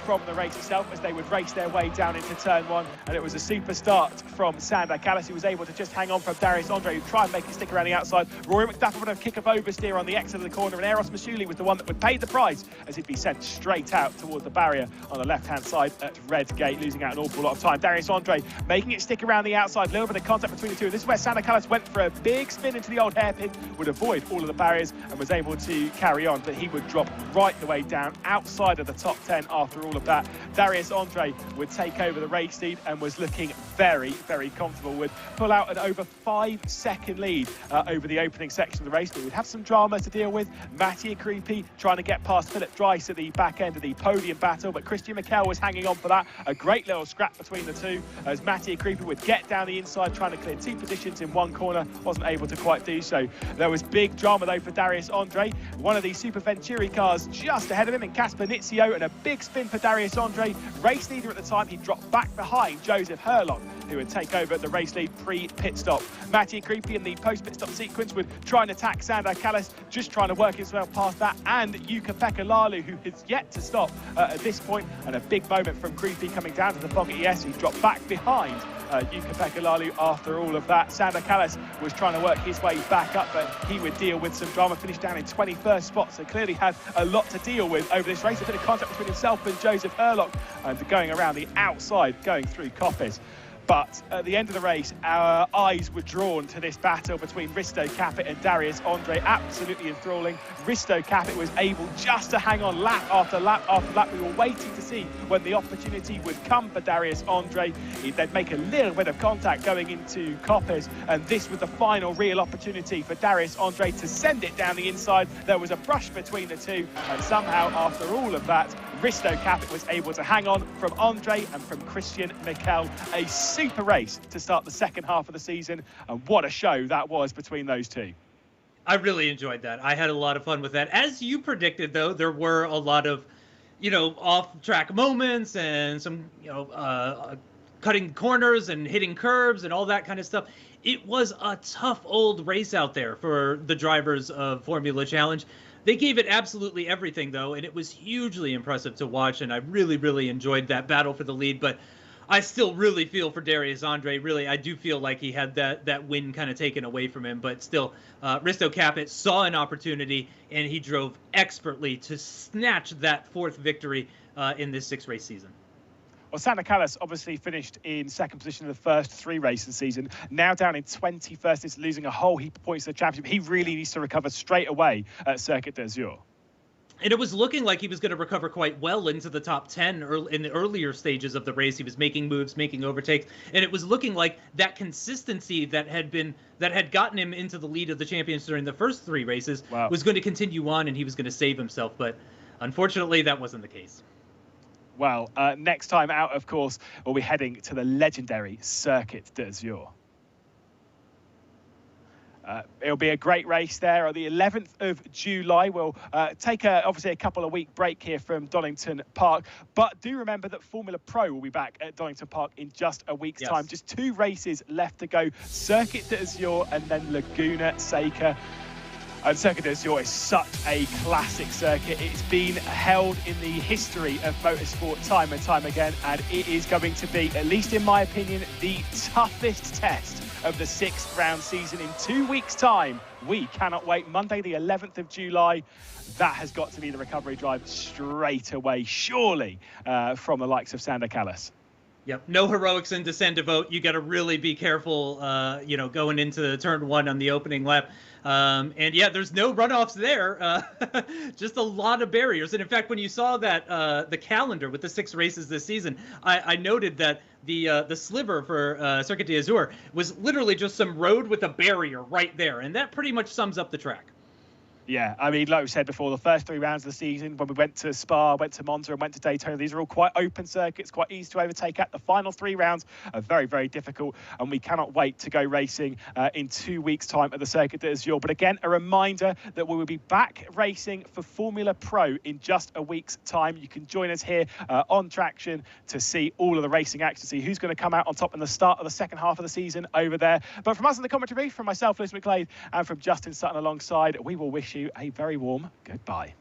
from the race itself as they would race their way down into turn one, and it was a super start from Sander Callis, who was able to just hang on from Darius Andre, who tried and make it stick around the outside. Rory McDuff would have a kick of oversteer on the exit of the corner, and Eros Masciuli was the one that would pay the price as he'd be sent straight out towards the barrier on the left-hand side at Red Gate, losing out an awful lot of time. Darius Andre making it stick around the outside, a little bit of contact between the two. This is where Sander Callis went for a big spin into the old hairpin, would avoid all of the barriers and was able to carry on, but he would drop right the way down outside of the top 10 after all of that. Darius Andre would take over the race lead and was looking very, very comfortable, would pull out an over 5-second lead over the opening section of the race, but we'd have some drama to deal with. Mattia Creepy trying to get past Philip Dreiss at the back end of the podium battle, but Christian Mikel was hanging on for that. A great little scrap between the two as Mattia Creepy would get down the inside trying to clear two positions in one corner, wasn't able to quite do so. There was big drama though for Darius Andre, one of the Super Venturi cars just ahead of him in Casper Nizio, and a big spin for Darius Andre. Race leader at the time, he dropped back behind Joseph Herlock, who would take over the race lead pre-pit stop. Mattia Creepy in the post-pit stop sequence would try and attack Sander Callis, just trying to work his way past that, and Jukka-Pekka Lalu, who has yet to stop at this point, and a big moment from Creepy coming down to the pocket. Yes, he dropped back behind Jukka-Pekka Lalu after all of that. Sander Callis was trying to work his way back up, but he would deal with some drama, finished down in 21st spot, so clearly had a lot to deal with over this race. A bit of contact between himself and Joseph Herlock, and going around the outside, going through Coppers. But at the end of the race, our eyes were drawn to this battle between Risto Capit and Darius Andre. Absolutely enthralling. Risto Capit was able just to hang on lap after lap after lap. We were waiting to see when the opportunity would come for Darius Andre. He'd then make a little bit of contact going into Coppers, and this was the final real opportunity for Darius Andre to send it down the inside. There was a brush between the two, and somehow after all of that, Risto Capit was able to hang on from Andre and from Christian Mikel. A super race to start the second half of the season, and what a show that was between those two. I really enjoyed that. I had a lot of fun with that. As you predicted, though, there were a lot of, off-track moments and some, cutting corners and hitting curbs and all that kind of stuff. It was a tough old race out there for the drivers of Formula Challenge. They gave it absolutely everything, though, and it was hugely impressive to watch, and I really, really enjoyed that battle for the lead. But I still really feel for Darius Andre. Really, I do feel like he had that win kind of taken away from him. But still, Risto Capit saw an opportunity, and he drove expertly to snatch that fourth victory in this six-race season. Well, Sander Callis obviously finished in second position in the first three races of the season. Now down in 21st, is losing a whole heap of points to the championship. He really needs to recover straight away at Circuit d'Azur. And it was looking like he was going to recover quite well into the top 10 in the earlier stages of the race. He was making moves, making overtakes, and it was looking like that consistency that had gotten him into the lead of the champions during the first three races was going to continue on, and he was going to save himself. But unfortunately, that wasn't the case. Well, next time out, of course, we'll be heading to the legendary Circuit d'Azur. It'll be a great race there on the 11th of July. We'll take obviously a couple of week break here from Donington Park, but do remember that Formula Pro will be back at Donington Park in just a week's time. Just two races left to go, Circuit d'Azur and then Laguna Seca. And Circuit d'Azur is such a classic circuit. It's been held in the history of motorsport time and time again, and it is going to be, at least in my opinion, the toughest test of the sixth round season in 2 weeks' time. We cannot wait. Monday, the 11th of July. That has got to be the recovery drive straight away, surely, from the likes of Sander Callis. Yep, no heroics in descend to vote. You got to really be careful, going into turn one on the opening lap. And yeah, there's no runoffs there. Just a lot of barriers. And in fact, when you saw that the calendar with the 6 races this season, I noted that the sliver for Circuit d'Azur was literally just some road with a barrier right there, and that pretty much sums up the track. Yeah, I mean, like we said before, the first 3 rounds of the season, when we went to Spa, went to Monza and went to Daytona, these are all quite open circuits, quite easy to overtake at. The final 3 rounds are very, very difficult, and we cannot wait to go racing in 2 weeks' time at the Circuit d'Azur. But again, a reminder that we will be back racing for Formula Pro in just a week's time. You can join us here on Traxion to see all of the racing action, see who's going to come out on top in the start of the second half of the season over there. But from us in the commentary booth, from myself, Lewis McLeod, and from Justin Sutton alongside, we will wish you a very warm goodbye.